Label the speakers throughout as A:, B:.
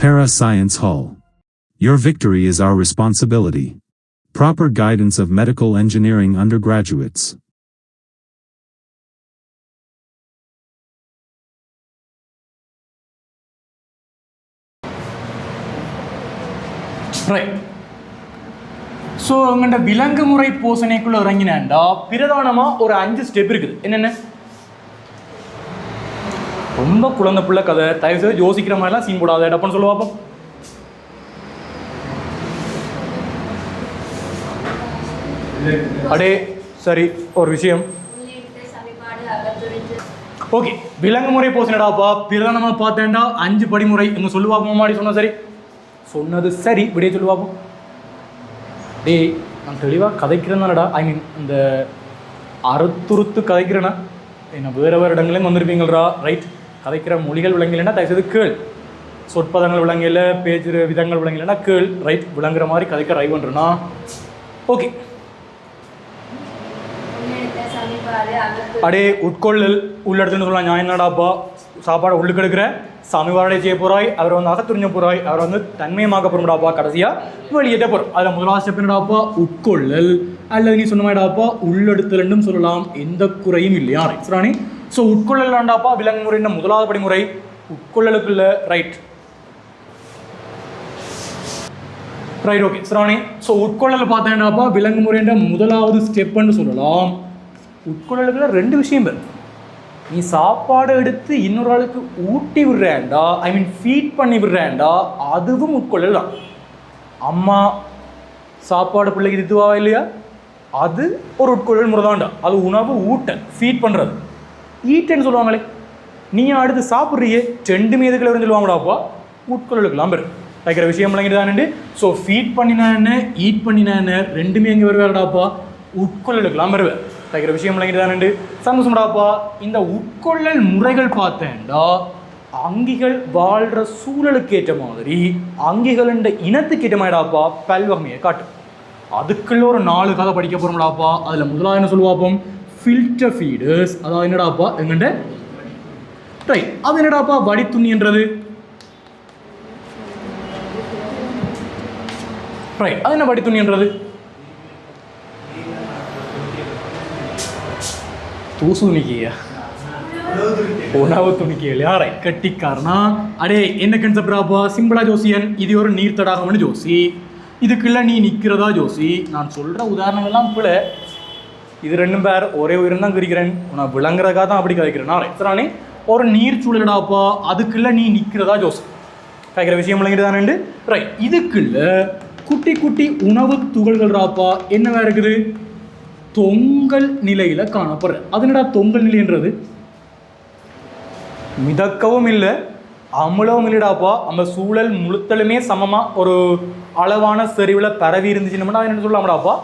A: Para Science Hall. Your victory is our responsibility. Proper guidance of medical engineering undergraduates.
B: Right. So உங்கள்கிட்ட விலங்கு முறை போசனைக்குள்ளே இறங்கினேன்டா பிரதானமாக ஒரு 5 step இருக்குது. என்னென்ன? ரொம்ப குழந்தை பிள்ளை கதை, தயவுசெய்து யோசிக்கிற மாதிரிலாம் சீன் போடாத டப்புன்னு சொல்லுவாப்போ. அடே சரி, ஒரு விஷயம். ஓகே, விலங்கு முறை போசனடாப்பா பிரதானமாக பார்த்தேன்டா 5 படிமுறை எங்க சொல்லுவாப்போ. மாடி சொன்னா சரி, சொன்னது சரி, விடைய சொல்லுவாப்போ. டேய் நான் தெளிவாக கதைக்கிறேன்னாடா, ஐ மீன் இந்த அறுத்துறுத்து கதைக்கிறேன்னா என்ன வேறு வேறு இடங்களையும் வந்திருப்பீங்களா? ரைட், கதைக்கிற மொழிகள் விளங்கலைன்னா தயவுசெய்து கேள், சொற்பதங்கள் விளங்கல, பேச்சு விதங்கள் விளங்கலைன்னா கேள். ரைட், விளங்குற மாதிரி கதைக்க ட்ரை பண்ணுறேன்னா ஓகே. அடே உட்கொள்ளல் உள்ளிடத்துன்னு சொல்லலாம். நான் என்னடாப்பா சாப்பாடை உள்ளுக்கு எடுக்கிற சமீபாடை செய்ய போகிறாய், அவர் வந்து அகத்துறிஞ்ச போகிறாய், அவர் வந்து தன்மையமாக்க போகிறோம்டாப்பா, கடைசியாக வெளியேற்ற போகிறோம். அதில் முதலாவது ஸ்டெப் என்னடாப்பா உட்கொள்ளல், அல்லது நீ சொன்ன மாதிரிடாப்பா உள்ளெடுத்தல்னு சொல்லலாம், எந்த குறையும் இல்லையா? ரைட் சிராணி. ஸோ உட்கொள்ளலாண்டாப்பா விலங்கு முறையின் முதலாவது படிமுறை உட்கொள்ளலுக்கு இல்லை. ரைட் ரைட் ஓகே சிராணி. ஸோ உட்கொள்ளல் பார்த்தேன்டாப்பா விலங்கு முறையின் முதலாவது ஸ்டெப்புன்னு சொல்லலாம். உட்கொள்ளலுக்குள்ள 2 விஷயம் பேர். நீ சாப்பாடு எடுத்து இன்னொரு ஆளுக்கு ஊட்டி விடுறேன்டா, ஐ மீன் ஃபீட் பண்ணி விடுறேன்டா, அதுவும் உட்கொள்ளல் தான். அம்மா சாப்பாடு பிள்ளைக்கு இதுவா இல்லையா, அது ஒரு உட்கொள்ளல் முறை தான்டா. அது உணவு ஊட்டல், ஃபீட் பண்ணுறது, ஈட்டன்னு சொல்லுவாங்களே. நீ அடுத்து சாப்பிட்றியே 2 இதுக்குள்ள இருந்து சொல்லுவாங்கடாப்பா உட்கொள்ளலுக்குலாம் பேர். வைக்கிற விஷயம் விளங்கிட்டு தானே. ஸோ ஃபீட் பண்ணினா என்ன, ஈட் பண்ணினா என்ன, 2 எங்கே வருவாருடாப்பா உட்கொள்ளலுக்குலாம் வருவேன். வைக்கிற விஷயம் விளங்கிட்டு தானே. சந்தோஷம்டாப்பா. இந்த உட்கொள்ளல் முறைகள் பார்த்தேன்டா அங்கிகள் வாழ்கிற சூழலுக்கு ஏற்ற மாதிரி அங்கிகள் இனத்துக்கு ஏற்ற மாதிரிடாப்பா பல்வகையை காட்டும். அதுக்குள்ள ஒரு 4 கதை படிக்க போகிறோம்டாப்பா. அதில் முதலாவது என்ன சொல்லுவாப்போம், ஃபில்டர் ஃபீடர்ஸ். அதாவது என்னடாப்பா எங்கண்ட ரைட், அது என்னடாப்பா வடித்துணின்றது. ரைட், அது என்ன வடித்துணின்றது? தூசு துணிக்கையா, உணவு துணிக்கையா? ரைட், கட்டிக்காரனா. அடே என்ன கன்செப்டாப்பா, சிம்பிளா ஜோசியன், இது ஒரு நீர் தடாகம்னு ஜோசி, இதுக்குள்ள நீ நிற்கிறதா ஜோசி. நான் சொல்கிற உதாரணங்கள்லாம் பிள்ளை, இது 2 பேர் ஒரே உயிரம் தான் குறிக்கிறேன், நான் விளங்குறதுக்காக தான் அப்படி கதைக்கிறேன். ரைட் ராணி, ஒரு நீர் சூழலடாப்பா, அதுக்குள்ள நீ நிற்கிறதா ஜோசி. கேட்குற விஷயம் விளங்கிட்டு தானே. ரைட், இதுக்குள்ள குட்டி குட்டி உணவு துகள்கள்டாப்பா என்னவா இருக்குது, தொங்கல் நிலையில காணப்படுற. அது என்னடா தொங்கல் நிலைன்றது? மிதக்கவும் இல்லை அமிலவும் இல்லைடாப்பா, அந்த சூழல் முழுத்தலுமே சமமா ஒரு அளவான செறிவில் பரவி இருந்துச்சுன்னா என்ன சொல்லலாம்டாப்பா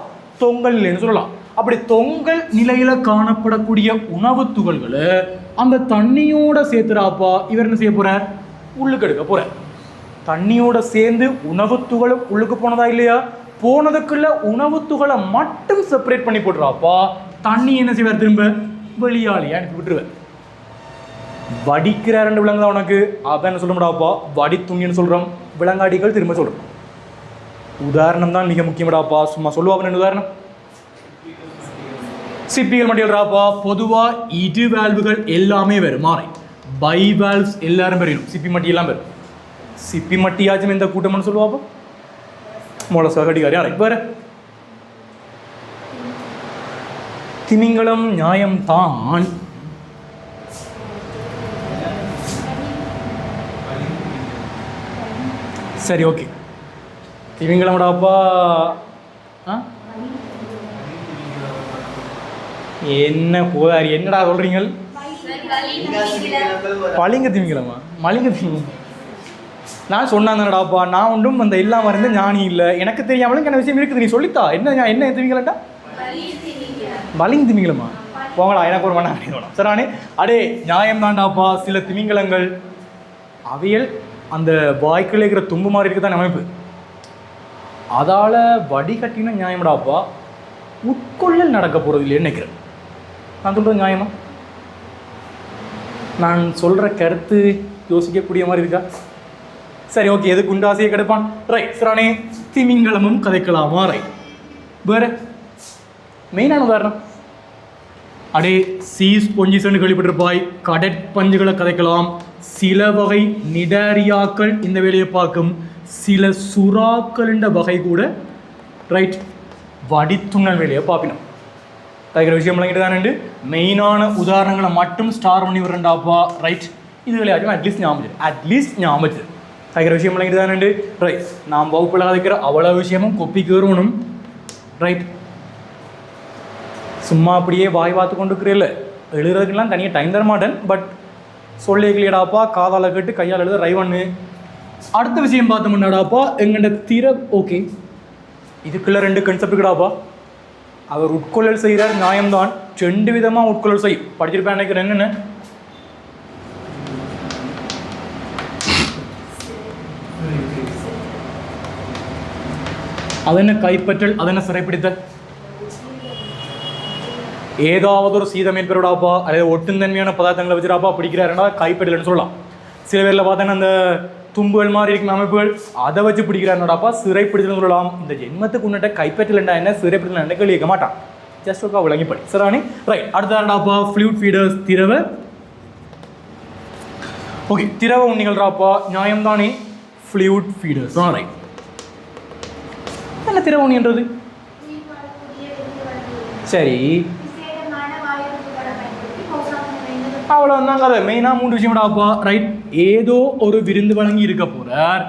B: தொங்கல் நிலைன்னு சொல்லலாம். அப்படி தொங்கல் நிலையில காணப்படக்கூடிய உணவு துகள்களை அந்த தண்ணியோட சேர்த்துடாப்பா இவர் என்ன செய்ய போறார், உள்ளுக்கு எடுக்க போறார். தண்ணியோட சேர்ந்து உணவு துகளும் உள்ளுக்கு போனதா இல்லையா? போனதுக்குள்ள உணவு துகளை மட்டும் செப்பரேட் பண்ணி போட்டுறாப்பா, தண்ணி என்ன செய்வார், திரும்ப வெளியாளியா அனுப்பி விட்டுருவேன். வடிக்கிற 2 விலங்கு தான் உனக்கு, அதான் என்ன சொல்ல முடியாப்பா வடித்துணின்னு சொல்கிறோம். விலங்காடிகள் திரும்ப சொல்கிறோம். உதாரணம் தான் மிக முக்கியமாடாப்பா. சும்மா சொல்லுவாங்க 2 உதாரணம். சிப்பிகள் மட்டும்டாப்பா பொதுவாக இரு வேல்வுகள் எல்லாமே வரும். மாறி பை வேல்வ்ஸ் எல்லாரும் பெரியணும், சிப்பி மட்டி எல்லாம் வரும். சிப்பி மட்டியாச்சும் எந்த கூட்டம்னு சொல்லுவாப்பா மொளசா கடிகாரி. அரை வேற திமிங்கலம் நியாயம் தான். சரி ஓகே, திமிங்கலம்டாப்பா என்ன போதாரி, என்னடா சொல்றீங்க? பளிங்க திமிங்கலமா, மலிங்க திமிங்கலம்? நான் சொன்னாங்கடாப்பா, நான் ஒன்றும் அந்த இல்லாமல் இருந்து ஞானி இல்லை, எனக்கு தெரியாமலும் என்ன விஷயம் இருக்குது, நீ சொல்லித்தா. என்ன என்ன திமிங்கலண்டா? பளிங்க திமிங்கலமா? போங்களா, எனக்கு ஒரு மண்ணா வேணும் சரானே. அடே நியாயம் தாண்டாப்பா. சில திமிங்கலங்கள் அவையல் அந்த வாய்க்குள்ள இருக்கிற தும்பு மாதிரி இருக்க தான் அமைப்பு, அதால் வடிகட்டின நியாயம்டாப்பா. உட்கொள்ளல் நடக்க போகிறது இல்லைன்னு நினைக்கிறேன். நான் சொல்கிறது நியாயமா? நான் சொல்கிற கருத்து யோசிக்கக்கூடிய மாதிரி இருக்கா? சரி ஓகே, எது குண்டாசியை கிடைப்பான்? ரைட் சரிதானே. திமிங்கலமும் கதைக்கலாமா? ரைட். வேற மெயினான உதாரணம் அடே சீஸ் பொஞ்சிசன்னு கேள்விப்பட்டிருப்பாய். கடற்பஞ்சுகளை கதைக்கலாம். சில வகை நிடாரியாக்கள் இந்த வேலையை பார்க்கும். சில சுறாக்கள் என்ற வகை கூட ரைட் வடித்துண்ணல் வேலையை பார்ப்பினோம். தைக்கிற விஷயம் விளங்கிட்டு தானே. மெயினான உதாரணங்களை மட்டும் ஸ்டார் பண்ணி விடுறேன்டாப்பா. ரைட், இதுகளையாச்சும் அட்லீஸ்ட் ஞாபகம் தைக்கிற விஷயம் விளங்கிட்டு தானே. ரைட், நாம் வகுப்பில் கதைக்கிற அவ்வளோ விஷயமும் கொப்பிக்கு வரணும். ரைட், சும்மா அப்படியே வாய் பார்த்து கொண்டு இருக்கிறேன். எழுதுறதுக்கெல்லாம் தனியாக டைம் தர மாட்டேன். பட் சொல்லி கிளியடாப்பா, காதால் கேட்டு கையால் எழுத ரைவன்னு. அடுத்த விஷயம் பார்த்தோம்னாடாப்பா, எங்கள்ட ஓகே, இதுக்குள்ள 2 கன்செப்ட் கிடாப்பா. அவர் உட்கொள்ளல் செய்கிறார், நியாயம்தான். 2 விதமாக உட்கொள்ளல் செய்யும். படிச்சிருப்பேன் நினைக்கிறேன். என்னென்ன? அதென்ன கைப்பற்றல், அதென்ன சிறைப்பிடித்தல். ஏதாவது ஒரு சீதம் ஏற்படுறாப்பா அல்லது ஒட்டுந்தன்மையான பதார்த்தங்களை வச்சுடாப்பா பிடிக்கிறாருன்னா கைப்பற்றல்னு சொல்லலாம். சில பேரில் பார்த்தோன்னா அந்த தும்புகள் மாதிரி இருக்கும் அமைப்புகள், அதை வச்சு பிடிக்கிறாருனாடாப்பா சிறைப்பிடித்தல்னு சொல்லலாம். இந்த ஜென்மத்துக்கு உன்னிட்ட கைப்பற்றல்ண்டா என்ன, சிறைப்பிடித்தல் என்ன கேள்வி கேட்க மாட்டான். ஜஸ்ட் ஒருக்கா விளங்கிப்படி சரிதானே. ரைட், அடுத்தாடாப்பா ஃப்ளூயிட் ஃபீடர்ஸ், திரவ ஓகே திரவ உண்ணிகள்ராப்பா. நியாயம் தானே. ஃப்ளூயிட் ஃபீடர்ஸ் தான். ரைட், என்ன திரவ உண்ணின்றது? சரி, அவ்வளோதான் கதை. மெயினாக 3 விஷயம்டாப்பா. ரைட், ஏதோ ஒரு விருந்து வழங்கி இருக்க போகிறார்.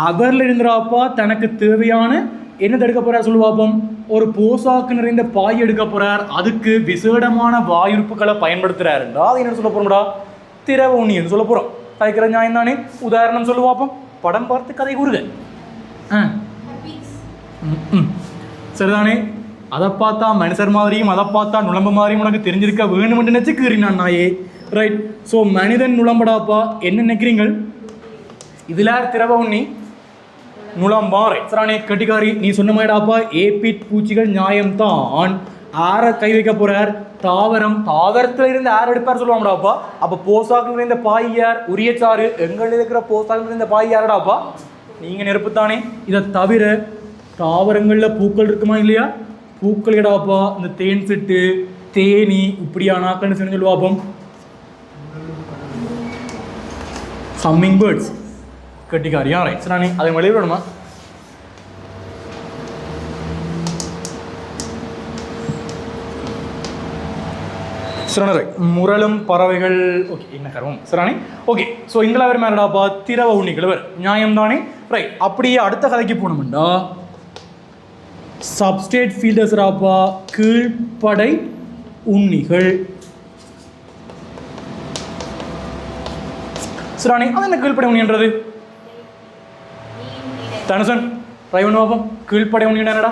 B: அவரில் இருந்துடாப்பா தனக்கு தேவையான என்ன எடுக்க போகிறார் சொல்லுவாப்போம். ஒரு போசாக்கு நிறைந்த பாய் எடுக்க போகிறார். அதுக்கு விசேடமான வாயுறுப்புகளை பயன்படுத்துகிறாருண்டா அது என்ன சொல்ல போகிறோம்டா? திரவ உண்ணின்னு சொல்ல போகிறோம். தைக்கிற நியாயம் தானே. உதாரணம் சொல்லுவாப்போம். படம் பார்த்து கதை கூறுக. சரிதானே. அதை பார்த்தா மனுஷர் மாதிரியும் அதை பார்த்தா நுழம்பு மாதிரியும் உனக்கு தெரிஞ்சிருக்க வேணும்னு நினச்சி கீறினான் நாயே. ரைட், ஸோ மனிதன் நுழம்படாப்பா. என்ன நினைக்கிறீங்கள்? இதில் திரவ உண்ணி நுழம்பா. ரைட் சரிதானே. கட்டிக்காரி, நீ சொன்ன மாதிரிடாப்பா ஏபிட் பூச்சிகள் நியாயம்தான். ஆற கை வைக்க போறார். தாவரத்தில் இருந்து ஆறு எடுப்பார் சொல்லுவாங்கடாப்பா. அப்போ போசாக்கில் இருந்த பாய் யார்? உரியச்சாறு. எங்கள் இருக்கிற போசாக்கில் இருந்த பாய் யாரடாப்பா? நீங்கள் நெருப்புத்தானே. இதை தவிர தாவரங்களில் பூக்கள் இருக்குமா இல்லையா? பூக்கள் இடாப்பா இந்த தேன் சிட்டு, தேனி, இப்படியான ஆக்கள்னு சொல்லி சொல்லுவாப்போம். சம்மிங் பேர்ட்ஸ். கட்டிக்காரியா. ரைட் சரிதானே. அதை வெளியிடணுமா? சரிதானே. முரளும் பறவைகள். ஓகே, என்ன கருவம் சரிதானே. ஓகே, ஸோ இங்கே வேறு மேலடாப்பா திரவ உண்ணிகள் வேறு. நியாயம்தானே. ரைட், அப்படியே அடுத்த கதைக்கு போனோம்டா சப்ஸ்டேட் ஃபீல்டர்ஸ் ராப்பா கீழ்ப்படை உண்ணிகள். சரிதானே. அது என்ன கீழ்ப்படை உண்ணின்றது? தனுசன் ட்ரை பண்ணுவோம். கீழ்ப்படை உண்ணி என்னடா?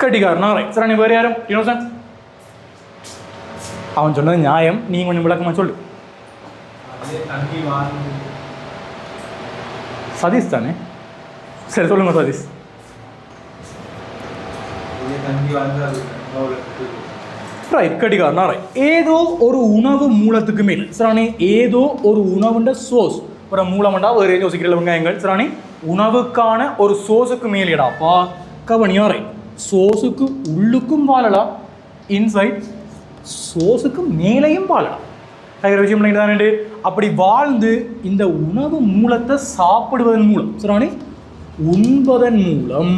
B: கட்டிக்காரனா. ரைட் சரிதானே. வேறு யாரும்? இன்னோசன். அவன் சொன்னது நியாயம், நீ கொஞ்சம் விளக்கமாக சொல்லு. சதீஷ் தானே. சரி சொல்லுங்க சதீஷ். ரைட், கட்டிக்காரனா. ரைட், ஏதோ ஒரு உணவு மூலத்துக்கு மேல் சரிதானே. ஏதோ ஒரு உணவுன்ற சோர்ஸ் ஒரு மூலம்டா ஒரு யோசிக்கிற வெங்காயங்கள் சரிதானே. உணவுக்கான ஒரு சோர்ஸுக்கு மேலேடாப்பா கவனியா. ரைட், சோர்ஸுக்கு உள்ளுக்கும் வாழலாம், இன்சைட் சோர்ஸுக்கு மேலேயும் வாழலாம். விஷயம் தானே. அப்படி வாழ்ந்து இந்த உணவு மூலத்தை சாப்பிடுவதன் மூலம் சரிதானே உண்பதன் மூலம்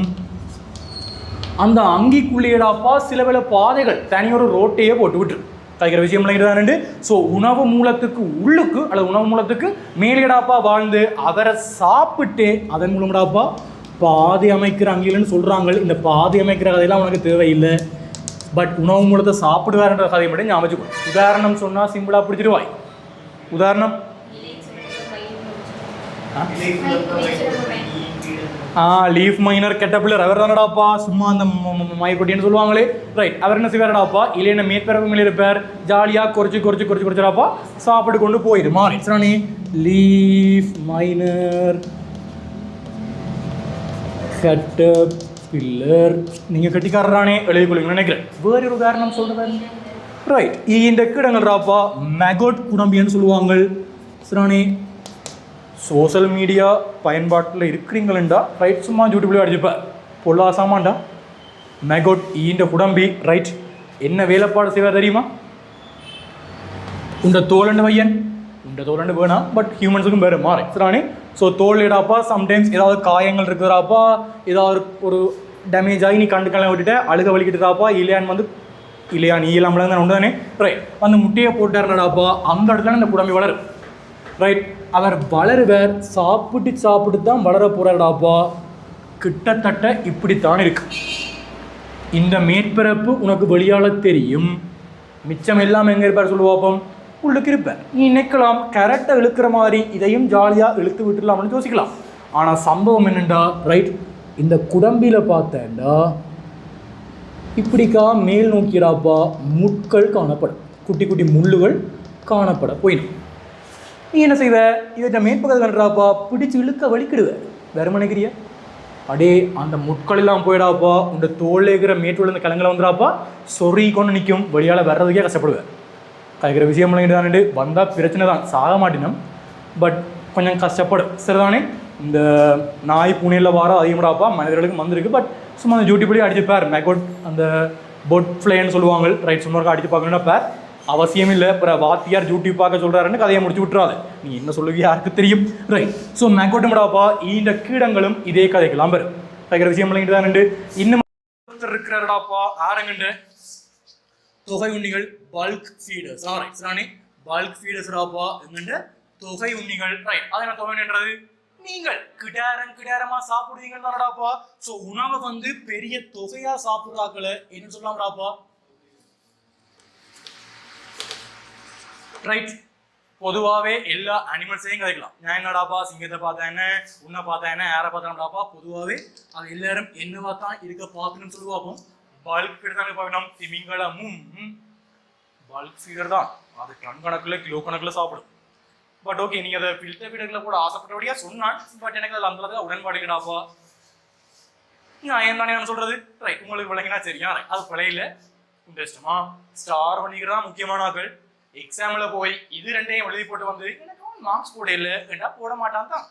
B: அந்த அங்கிக்குள்ளேடாப்பா சில வேலை பாதைகள் தனியொரு ரோட்டையே போட்டு விட்டுரு. தைக்கிற விஷயம் தானே. ஸோ உணவு மூலத்துக்கு உள்ளுக்கு அல்லது உணவு மூலத்துக்கு மேலேடாப்பா வாழ்ந்து அவரை சாப்பிட்டு அதன் மூலம்டாப்பா பாதை அமைக்கிற அங்கிலன்னு சொல்கிறாங்க. இந்த பாதை அமைக்கிற கதையெல்லாம் உனக்கு தேவையில்லை. பட் உணவு மூலத்தை சாப்பிடுவார்ன்ற கதையை மட்டும் ஞாபகம். உதாரணம் சொன்னால் சிம்பிளாக பிடிச்சிருவாய். உதாரணம் லீஃப் மைனர் கெட்டப்பில் அவர் தானடாப்பா சும்மா அந்த மயக்கொட்டின்னு சொல்லுவாங்களே. ரைட், அவர் என்ன செய்வாரடாப்பா இல்லைன்னா மேற்பரப்பு மேலே இருப்பார். ஜாலியாக குறைச்சிடாப்பா சாப்பிட்டு கொண்டு போயிடுமா. Right, leaf minor getup pillar. நீங்கள் கட்டிக்காரரானே எழுதி கொள்ளுங்கன்னு நினைக்கிறேன். வேறு ஒரு உதாரணம் சொல்கிறேன். ரைட் இந்த கீடங்கள்டாப்பா மெகோட் குடம்பின்னு சொல்லுவாங்க. சரிதானே? சோஷியல் மீடியா பயன்பாட்டில் இருக்கிறீங்களா? ரைட், சும்மா யூடியூப்லேயே அடிச்சுப்பேன் பொல்லாசாமாண்டா மெகோட் ஈண்ட குடம்பி. ரைட், என்ன வேலைப்பாடு செய்வார் தெரியுமா? உண்ட தோலண்டு வையன், உண்ட தோலண்டு வேணாம், பட் ஹியூமன்ஸுக்கும் வேறு மாறி. சரிதானே? ஸோ தோல்டாப்பா சம்டைம்ஸ் ஏதாவது காயங்கள் இருக்குறாப்பா, ஏதாவது ஒரு டேமேஜ் ஆகி நீ கண்டுக்கலாம் விட்டுட்ட அழுக வலிக்கிட்டுதாப்பா, இல்லையான்னு வந்து இல்லையா நீ இல்லாமல் தான் உண்டு தானே? ரைட், அந்த முட்டையை போட்டாருனாடாப்பா அந்த இடத்துல இந்த குடம்பி வளரும். ரைட், அவர் வளருவர் சாப்பிட்டு தான் வளர போகிறாடாப்பா. கிட்டத்தட்ட இப்படித்தான் இருக்கு. இந்த மேற்பரப்பு உனக்கு வெளியால் தெரியும், மிச்சம் எல்லாம் எங்கே இருப்பார் சொல்லுவாப்போம், உள்ளுக்கு இருப்பேன். நீ நினைக்கலாம் கரெக்டை இழுக்கிற மாதிரி இதையும் ஜாலியாக இழுத்து விட்டுடலாம்னு யோசிக்கலாம். ஆனால் சம்பவம் என்னண்டா, ரைட், இந்த குடம்பியில் பார்த்தேன்டா இப்படிக்கா மேல் நோக்கிடாப்பா முட்கள் காணப்படும், குட்டி குட்டி முள்ளுகள் காணப்பட போயிடும். நீ என்ன செய்வ, இதை மேற்பகுதி கண்டுறாப்பா பிடிச்சி இழுக்க வலிக்கிடுவேன். வெறுமனைக்கிறிய அடே அந்த முட்கள் எல்லாம் போயிடாப்பா, உண்ட தோல் இருக்கிற மேற்று இந்த கிழங்குல வந்துடாப்பா சொறி கொண்டு நிற்கும், வழியால் வர்றதுக்கே கஷ்டப்படுவேன். கலைக்கிற விஷயம் இல்லைங்கிட்டு வந்தால் பிரச்சனை தான், சாக மாட்டினோம், பட் கொஞ்சம் கஷ்டப்படும். சரிதானே? இந்த நாய் பூனையில் வாரம் அதிகமாடாப்பா மனிதர்களுக்கு வந்திருக்கு, பட் சும்மா அந்த யூடியூப்லேயே அடிச்சுப்பார் மெகோட் அந்த பொட் ஃப்ளைன்னு சொல்லுவாங்க. ரைட், சும்மா அடிச்சு பார்க்கணுன்னா பேர் அவசியம் இல்லை. அப்புறம் வாத்தியார் யூடியூப் பார்க்க சொல்கிறாருன்னு கதையை முடிச்சு விட்டுறாது, நீ என்ன சொல்லுவீங்க யாருக்கு தெரியும். ரைட், ஸோ மெகோட்டும்டாப்பா இந்த கீடங்களும் இதே கதைக்கெல்லாம் வரும். கலைக்கிற விஷயம் இல்லைங்கிட்டு தான் இன்னும் இருக்கிறாடாப்பா ஆரங்கண்டு தொகை உண்ணிகள் பல்க் ஃபீடர்ஸ். ரைட், சரிதானே? பல்க் ஃபீடர்ஸ்டாப்பா எங்கண்ட தொகை உண்ணிகள். ரைட், அது என்ன தொகை என்றது நீங்கள் கிடாரமா சாப்பிடுவீங்க தானடாப்பா. ஸோ உணவை வந்து பெரிய தொகையா சாப்பிட்றாக்கள என்ன சொல்லலாம்டாப்பா? ரைட், பொதுவாகவே எல்லா அனிமல்ஸையும் கதைக்கலாம். நான் என்னடாப்பா சிங்கத்தை பார்த்தா என்ன, உன்னை பார்த்தா என்ன, யாரை பார்த்தாடாப்பா, பொதுவாகவே அது எல்லாரும் என்னவா தான் இருக்க பார்க்கணும்னு சொல்லுவாப்போம். பல்க் தானே பார்க்கணும். திமிங்கலமும் பல்க் ஃபீடர் தான், அது டன் கணக்கில் கிலோ கணக்கில் சாப்பிடும். பட் ஓகே, நீங்கள் அதை ஃபில்டர் ஃபீடரில் கூட ஆசைப்பட்டபடியாக சொன்னான், பட் எனக்கு அதில் அந்த உடன்பாடு கிடையாப்பா. நான் ஏன் தானே நான் சொல்கிறது. ரைட், உங்களுக்கு விளங்கினா சரியா? அது பிழையில இன்ட்ரெஸ்ட்டுமா ஸ்டார் பண்ணிக்கிறதா முக்கியமான ஆக்கள். எக்ஸாமில் போய் இது ரெண்டையும் எழுதி போட்டு வந்து எனக்கு மார்க்ஸ் போட இல்லை ஏண்டா போட மாட்டான் தான்.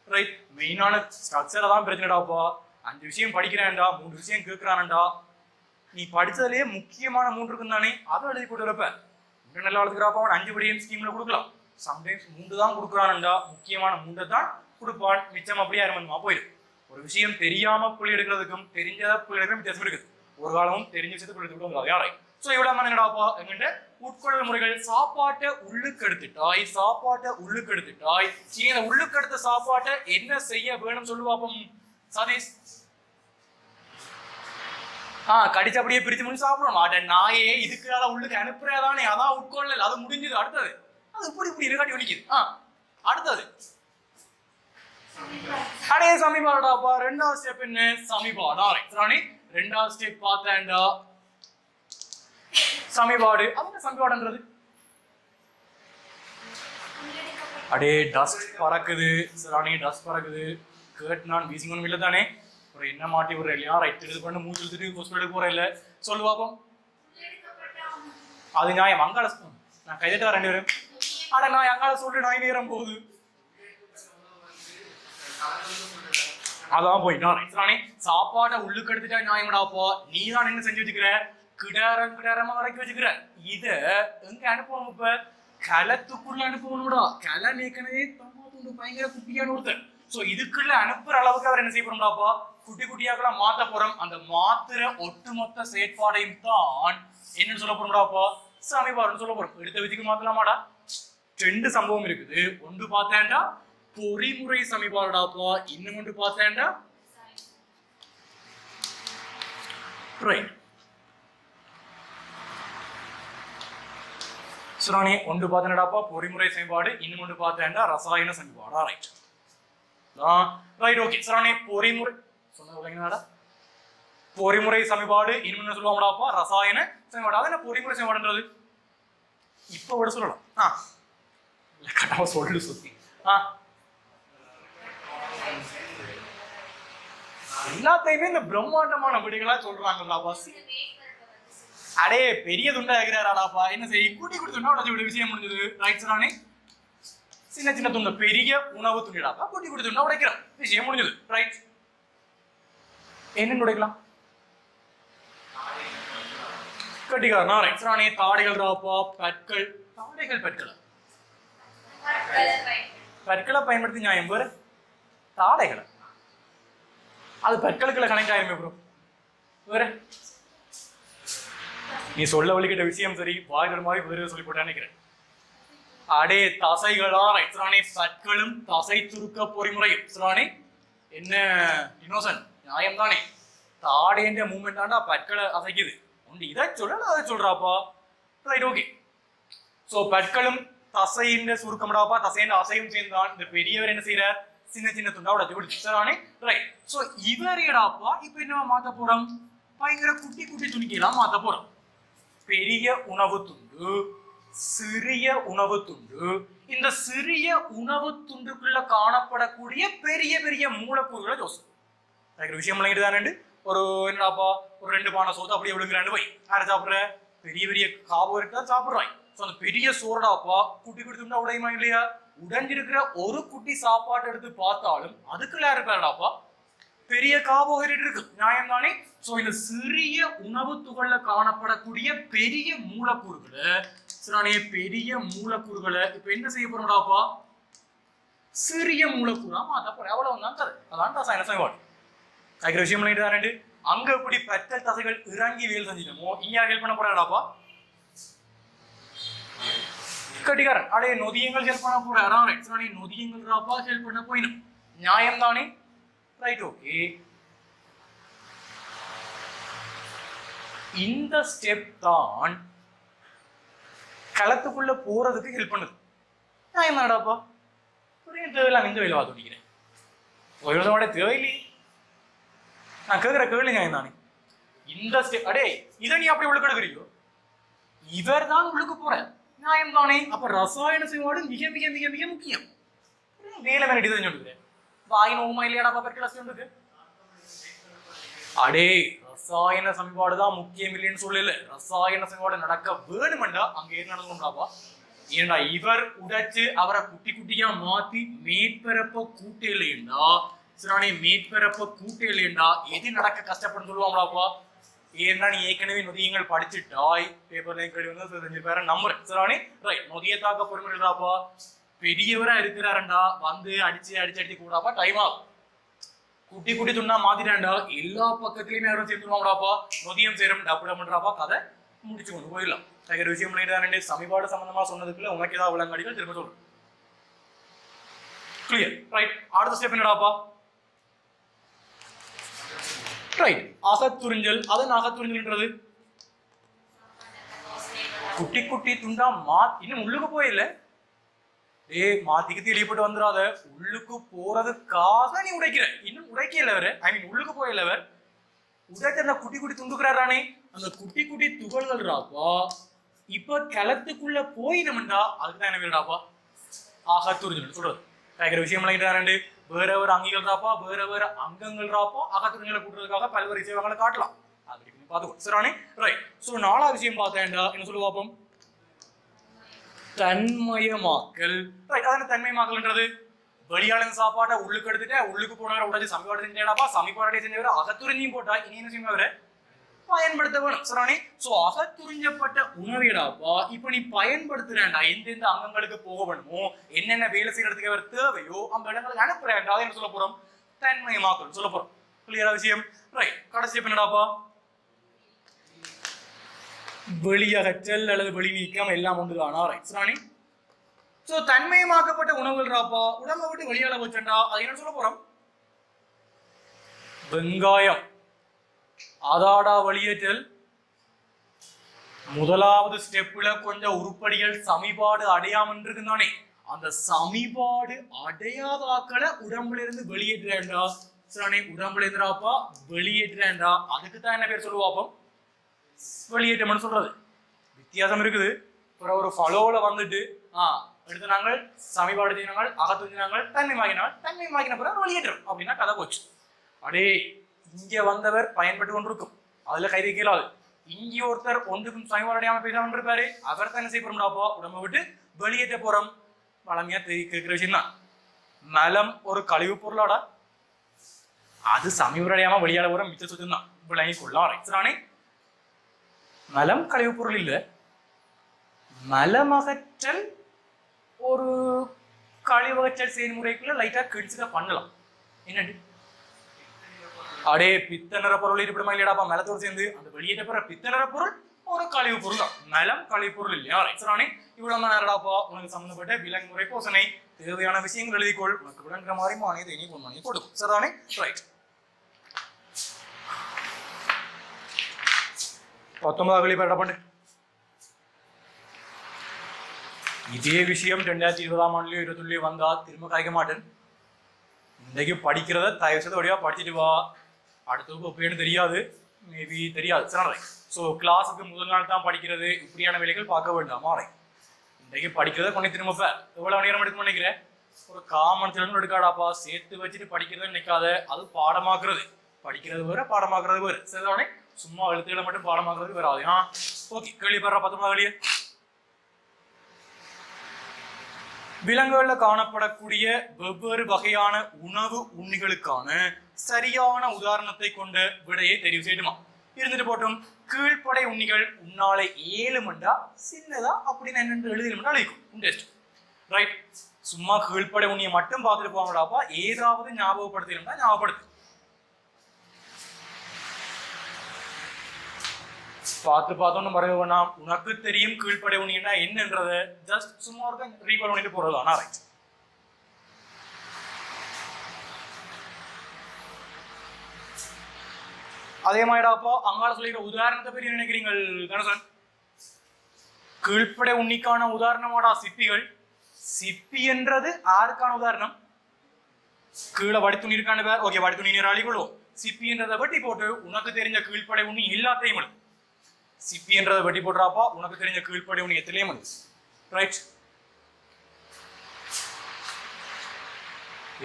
B: ரைட், மெயினான ஸ்ட்ரக்சரை தான் பிரச்சனைடாப்பா. 5 விஷயம் படிக்கிறேன்டா, 3 விஷயம் கேட்குறான்டா, நீ படித்ததுலேயே முக்கியமான 3 இருக்குன்னு தானே அதை எழுதி போட்டு வரப்ப நல்லா எழுதுக்கிறாப்பா. அவன் 5 படியும் ஸ்கீமில் கொடுக்கலாம், சம்டைம்ஸ் 3 தான் கொடுக்குறான்டா, முக்கியமான 3 தான் கொடுப்பான், மிச்சம் அப்படியே அருமந்தமா போயிடும். ஒரு விஷயம் தெரியாம புள்ளி எடுக்கிறதுக்கும் தெரிஞ்சதா புள்ளி எடுக்கிற வித்தியாசம் இருக்குது. ஒரு காலமும் தெரிஞ்ச விஷயத்தை புள்ளி எடுத்துக்கிட்டு யாரை. ஸோ இவ்வளோ என்னடாப்பா எங்கிட்ட உட்கொள்ளல் முறைகள். சாப்பாட்டை உள்ளுக்கு எடுத்துட்டாய், இனி அந்த உள்ளுக்கு எடுத்த சாப்பாட்டை என்ன செய்ய வேணும் சொல்லுவாப்போம் சதீஷ். கடிச்சு அப்படியே பிரிச்சு முடிச்சு சாப்பிடணும். மாட்டேன் நாயே, இதுக்கு அதை உள்ளுக்கு அனுப்புறதானே, அதான் உட்கொள்ளல், அது முடிஞ்சது. அடுத்தது அது இப்படி இருக்காட்டி ஒழிக்குது. அடுத்தது அடே சமீபாடாப்பா. 2வது ஸ்டெப் என்ன, சமீபாடா. ரைட், 2வது ஸ்டெப் பார்த்தேன்டா சமீபாடு. அவங்க சமீபாடுன்றது அடே டஸ்ட் பறக்குது. சராணி டஸ்ட் பறக்குது கேட்டு நான் வீசிங்கணும் இல்லை தானே, ஒரு என்ன மாட்டி விடுற இல்லையா? ரைட், இது பண்ண மூச்சு எடுத்துட்டு ஹாஸ்பிட்டலுக்கு போற இல்லை சொல்லுவாப்போம். அது நியாயம். அங்காள நான் கைதட்டா 2 பேரும். ஆனா நான் அங்காள சொல்லிட்டு நான் நேரம் போகுது, அதான் போயிட்டான். சாப்பாட்டை உள்ளுக்கு எடுத்துட்டா நியாயம்டாப்பா. நீ தான் என்ன செஞ்சு வச்சுக்கிற, கிடாரமா வரைக்கும் வச்சுக்கிற. இத எங்க அனுப்பணும், இப்ப களத்துக்குள்ள அனுப்பணும்டா. களை ஏற்கனவே பயங்கர குட்டியான ஒருத்தர். சோ இதுக்குள்ள அனுப்புற அளவுக்கு அவர் என்ன செய்ய போறோம்டாப்பா, குட்டி குட்டியாக்கெல்லாம் மாத்த போறோம். அந்த மாத்திர ஒட்டுமொத்த செயற்பாடையும் தான் என்னன்னு சொல்ல போறோம்டாப்பா, சமீபாடுன்னு சொல்ல போறோம். எடுத்த வச்சுக்கு மாத்தலாமாடா. 2 சம்பவம் இருக்குது. ஒன்று பார்த்தேன்டா பொறிமுறை சமீபாடுடாப்பா, இன்னும் ஒன்று பார்த்தேன்டா ரைட் சுரானி. ஒன்று பார்த்தேன்டாப்பா பொறிமுறை சமீபாடு, இன்னும் ஒன்று பார்த்தேன்டா ரசாயன சமீபாடா. Right right okay. சுரானி பொறிமுறை சொன்னா பொறிமுறை சமீபாடு, இன்னும் சொல்லுவாங்கடாப்பா ரசாயன சமீபாடு. அது என்ன பொறிமுறை சமீபாடுன்றது இப்ப விட சொல்லலாம். கட்டாம சொல்லு சுத்தி. எல்லாத்தையுமே இந்த பிரம்மாண்டமான விடைகளா சொல்றாங்கல்ல பாஸ். அடே பெரிய துண்டா இருக்கிறாராடாப்பா, என்ன செய்ய கூட்டி கூட்டி துண்டா உடச்சு விட விஷயம் முடிஞ்சது. ரைட் நானே சின்ன சின்ன துண்ட பெரிய உணவு துண்டிடாப்பா கூட்டி கூட்டி துண்டா உடைக்கிறேன், விஷயம் முடிஞ்சது. ரைட், என்னன்னு உடைக்கலாம்? கட்டிக்காரனா. ரைட் நானே தாடைகள் ராப்பா, பற்கள். தாடைகள் பற்களை பற்களை பயன்படுத்தி நியாயம் பேரு தாடைகளை அது பற்களுக்குள்ள கனெக்ட் ஆயிருமே ப்ரோ. வேற நீ சொல்ல வழிகிட்ட விஷயம் சரி, வாய்கள் மாதிரி வேறு சொல்லி போட்டா நினைக்கிறேன். அடே தசைகளா. ரைட்ரானே பற்களும் தசை சுருக்க பொறிமுறையும். சிறானே என்ன இன்னோசன் நியாயம் தானே, தாடேன்ற மூமெண்ட் தாண்டா பற்களை அசைக்குது. உண்டு இதை சொல்லல அதை சொல்றாப்பா. Right, okay. சோ பற்களும் தசையின் சுருக்கம்டாப்பா, தசையின் அசையும் சேர்ந்தான் இந்த பெரியவர் என்ன செய்யறார், சின்ன சின்ன துண்டா உடச்சு கொடுத்துறானே. ரைட், சோ இவரேடாப்பா இப்ப என்ன மாத்த போறோம், பயங்கர குட்டி குட்டி துணிக்கலாம் மாத்த போறோம். பெரிய உணவு துண்டு, சிறிய உணவு துண்டு. இந்த சிறிய உணவு துண்டுக்குள்ள காணப்படக்கூடிய பெரிய பெரிய மூலக்கூறுகளை யோசிக்கும் விஷயம் தானே. ஒரு என்னடாப்பா ஒரு 2 பானை சோத்து அப்படியே விழுங்குறான்னு போய் யாரை சாப்பிடுற, பெரிய பெரிய கார்போஹைட்ரேட் சாப்பிடுறாய். அந்த பெரிய சோறாப்பா குட்டி குட்டி துண்டா உடையுமா இல்லையா? உடைஞ்சிருக்கிற ஒரு குட்டி சாப்பாடு எடுத்து பார்த்தாலும் அதுக்குள்ள இருப்பாடாப்பா பெரிய கார்போஹைட்ரேட் இருக்கு, நியாயம் தானே. சோ இந்த சிறிய உணவு துகள்ல காணப்படக்கூடிய பெரிய மூலக்கூறுகளை பெரிய மூலக்கூறுகளை இப்ப என்ன செய்ய போறோம்டாப்பா, சிறிய மூலக்கூறா மாத்த போறேன். அவ்வளவுதான் தரு, அதான் ரசாயன செயல்பாடு. அதுக்கு விஷயம் பண்ணிட்டு அங்க எப்படி பற்கள் தசைகள் இறங்கி வேல் செஞ்சிட்டோமோ இங்க ஹெல்ப் பண்ண போறாடாப்பா கட்டிக்காரன். அடைய நொதியங்கள் ஹெல்ப் பண்ண போறாரு, நொதியங்கள் ராப்பா ஹெல்ப் பண்ண போயிடும், நியாயம் தானே. Right, okay. இந்த ஸ்டெப் தான் களத்துக்குள்ள போறதுக்கு ஹெல்ப் பண்ணுது, நியாயம் தானடாப்பா. தேவையில்லாம் இந்த வேலை பார்த்து முடிக்கிறேன், ஒரு தேவையில்லையே. நான் கேட்கிற கேள்வி நியாயம் தானே. இந்த ஸ்டெப் அடே இதை நீ அப்படி உள்ளுக்கு எடுக்கிறியோ, இவர் தான் உள்ளுக்கு போற, நியாயம் தானே. அப்ப ரசாயன செயல்பாடு மிக மிக மிக மிக முக்கியம். வேலை வேலை சொல்லுகிறேன், வாய் நோமா இல்லையாடா பற்களை. அடே ரசாயன சமன்பாடு தான் முக்கியம் இல்லைன்னு சொல்லல, ரசாயன சமன்பாடு நடக்க வேணுமெண்டா அங்க என்ன நடந்துடாப்பா. ஏண்டா இவர் உடைச்சு அவரை குட்டி குட்டியா மாத்தி மேற்பரப்ப கூட்டையிலேண்டா சிறானே, மேற்பரப்ப கூட்டையிலேண்டா எது நடக்க கஷ்டப்படும் சொல்லுவாங்களாப்பா. ஏன்னா நீ ஏற்கனவே நொதியங்கள் படிச்சுட்டாய், பேப்பர்ல கேள்வி வந்து செஞ்சிருப்பாரு நம்புறேன் சிறானே. ரைட், நொதிய தாக்க பொறுமைடாப்பா பெரியவரா இருக்கிறாரண்டா வந்து அடிச்சு அடிச்சு அடிச்சு கூடாப்பா டைம் ஆகும். குட்டி குட்டி துண்டா மாத்திட்டாண்டா எல்லா பக்கத்துலயுமே யாரும் சேர்த்துருவாங்கடாப்பா, நொதியம் சேரும் டப்பு பண்றாப்பா, கதை முடிச்சு கொண்டு போயிடலாம். தகிற விஷயம் பண்ணிட்டு சமீபாடு சம்பந்தமா சொன்னதுக்குள்ள உனக்கு ஏதாவது விளங்காடிகள் திரும்ப சொல்லு. Clear, right. அடுத்த ஸ்டெப் என்னடாப்பா, ரைட் அகத்துறிஞ்சல். அதன் அகத்துறிஞ்சல்ன்றது குட்டி குட்டி துண்டா இன்னும் உள்ளுக்கு போயில்ல, மாத்திக்கு தெளிப்பட்டு வந்துடாத, உள்ளுக்கு போறதுக்காக நீ உடைக்கிற, இன்னும் உடைக்கலவர், ஐ மீன் உள்ளுக்கு போயில்லவர் உடைத்த குட்டி குட்டி துண்டுக்கிறாரானே, அந்த குட்டி குட்டி துகள்கள் ராப்பா இப்ப களத்துக்குள்ள போயிடும்டா, அதுக்குதான் என்ன வேண்டாப்பா அகத்துறிஞ்சல் சொல்றது. கேட்கிற விஷயம் விளங்கிட்டு வேற வேற அங்கிகள் ராப்பா வேற வேற அங்கங்கள் ராப்பா அகத்துறிஞ்சலை கூட்டுறதுக்காக பல்வேறு விஷயங்களை காட்டலாம், அப்படி பார்த்துக்கோ சரியானே. ரைட், ஸோ 4வது விஷயம் பார்த்தேன்டா என்ன சொல்லு பார்ப்போம், தன்மயமாக்கல். ரைட், அதான தன்மயமாக்கல்ன்றது, வெளியாளன் சாப்பாட்டை உள்ளுக்கு எடுத்துட்டு உள்ளுக்கு போனவரை உடச்சு சமீபாடு செஞ்சாடாப்பா, சமீபாடை செஞ்சவரை அகத்துறிஞ்சியும் போட்டா இனி என்ன செய்வரை பயன்படுத்த வேணும் சரியானே. சோ அகத்துறிஞ்சப்பட்ட உணவிடாப்பா இப்ப நீ பயன்படுத்துறேன்டா, எந்தெந்த அங்கங்களுக்கு போக வேணுமோ என்னென்ன வேலை செய்யறதுக்கு அவர் தேவையோ அந்த இடங்களுக்கு அனுப்புறேன்டா, என்ன சொல்ல போறோம், தன்மயமாக்கல் சொல்ல போறோம். கிளியரா விஷயம். ரைட், கடைசி என்னடாப்பா, வெளியகற்றல் அல்லது வெளி நீக்கம் எல்லாம் ஒன்றுதானா. ரைட் சரியானே. சோ தன்மயமாக்கப்பட்ட உணவுகள் ராப்பா உடம்பை விட்டு வெளியால வச்சண்டா, அது என்ன சொல்ல போறோம், வெங்காயம். அதாடா வெளியேற்றல். முதலாவது ஸ்டெப்ல கொஞ்சம் உருப்படிகள் சமீபாடு அடையாம இருக்குதானே, அந்த சமீபாடு அடையாத ஆக்களை உடம்புல இருந்து வெளியேற்றேன்டா சரியானே, உடம்புல இருந்தாப்பா வெளியேற்றேன்டா, அதுக்கு தான் என்ன பேர் சொல்லுவாப்போம், வெளியேற்றம்னு சொல்றது. வித்தியாசம் இருக்குது. ஒரு ஃபாலோல வந்துட்டு எடுத்து நாங்கள் சமீபாடு செய்யினாங்கள், அகத்துஞ்சினாங்கள், தன்மைமாக்கின பிறகு வெளியேற்றம் அப்படின்னா கதை போச்சு. அடே இங்க வந்தவர் பயன்பட்டு கொண்டிருக்கும், அதுல கை வைக்கலாது, இங்கே ஒருத்தர் ஒன்றுக்கும் சமவடையாம பேசாம இருப்பாரு, அவர் தான் என்ன செய்ய போறோம்டாப்போ உடம்பை விட்டு வெளியேற்ற போறோம். வளமையா கேட்கிற விஷயம் தான். மலம் ஒரு கழிவு பொருளாடா, அது சமவடையாம வெளியாட போற மிச்ச சுத்தம் தான் விளங்கி கொள்ளலாம். மலம் கழிவு பொருள் இல்ல, மலமகற்றல் ஒரு கழிவகற்றல் செயல்முறைக்குள்ள லைட்டா கிழிச்சுக்க பண்ணலாம். என்னண்டு அடே பித்தநர பொருள் இருப்பிடமா இல்லையாடாப்பா மலத்தோடு சேர்ந்து அந்த வெளியேற்ற போற பித்தநர பொருள் ஒரு கழிவு பொருள் தான். மலம் கழிவு பொருள் இல்லையா? ரைட்ரானே இவ்வளவு நேரடாப்பா உனக்கு சம்பந்தப்பட்ட விலங்குமுறை போசனை தேவையான விஷயங்கள் எழுதிக்கொள். உனக்கு விளங்குற மாதிரி மானியத்தை இனி பொன்மணி கொடுக்கும். சரிதானே? ரைட். 19 பேரடா பண்ணு. இதே விஷயம் 2020ஆம் ஆண்டுலயோ 20 வந்தா திரும்ப காய்க்க மாட்டேன். இன்றைக்கு படிக்கிறத தயவு செய்து வழியா படிச்சுட்டு வா. அடுத்த எப்படின்னு தெரியாது, மேபி தெரியாது. சரி, ஸோ கிளாஸுக்கு முதல் நாள் தான் படிக்கிறது, இப்படியான வேலைகள் பார்க்க வேண்டாமா? இன்றைக்கு படிக்கிறத கொண்டு திரும்ப எவ்வளவு நேரம் எடுக்கணும்னு நினைக்கிறேன்? ஒரு காமன் சிலன்னு எடுக்காடாப்பா. சேர்த்து வச்சுட்டு படிக்கிறத நினைக்காத, அது பாடமாக்குறது. படிக்கிறது வேற, பாடமாக்குறது வேறு. சரிதானே? சும்மா எழுத்துக்களை மட்டும் பாடமாக்குறது வேற. அது ஓகே. கேள்வி பெற 19 கேள்வி. விலங்குகளில் காணப்படக்கூடிய வெவ்வேறு வகையான உணவு உண்ணிகளுக்கான சரியான உதாரணத்தை கொண்ட விடையை தெரிவு செய்யணுமா? இருந்துட்டு போட்டும். கீழ்ப்படை உண்ணிகள் உன்னாலே 7 மண்டா சின்னதா அப்படின்னு என்னென்று எழுதினா அழிக்கும். ரைட். சும்மா கீழ்ப்படை உண்ணியை மட்டும் பார்த்துட்டு போவாங்கடாப்பா. ஏதாவது ஞாபகப்படுத்தணும்னா ஞாபகப்படுத்து. பார்த்தோன்னு மறக்க வேணாம். உனக்கு தெரியும் கீழ்ப்படை உண்ணின்னா என்னன்றத ஜஸ்ட் சும்மா இருக்க ரீகால் பண்ணிட்டு போறதுதான். ரைட். அதே மாதிரிடாப்போ அங்கால சொல்லிக்கிற உதாரணத்தை பற்றி நினைக்கிறீங்கள் கணசன்? கீழ்ப்படை உண்ணிக்கான உதாரணமாடா சிப்பிகள். சிப்பி என்றது யாருக்கான உதாரணம்? கீழே வடித்துணி இருக்கான பேர். ஓகே, வடித்துணி நீர் அழிக்கொள்வோம். சிப்பி என்றதை வெட்டி போட்டு உனக்கு தெரிஞ்ச கீழ்ப்படை உண்ணி எல்லாத்தையும் எழுது. சிப்பி என்றதை வெட்டி போடுறாப்பா உனக்கு தெரிஞ்ச கீழ்ப்படை உண்ணி எத்திலையும் எழுது. ரைட்.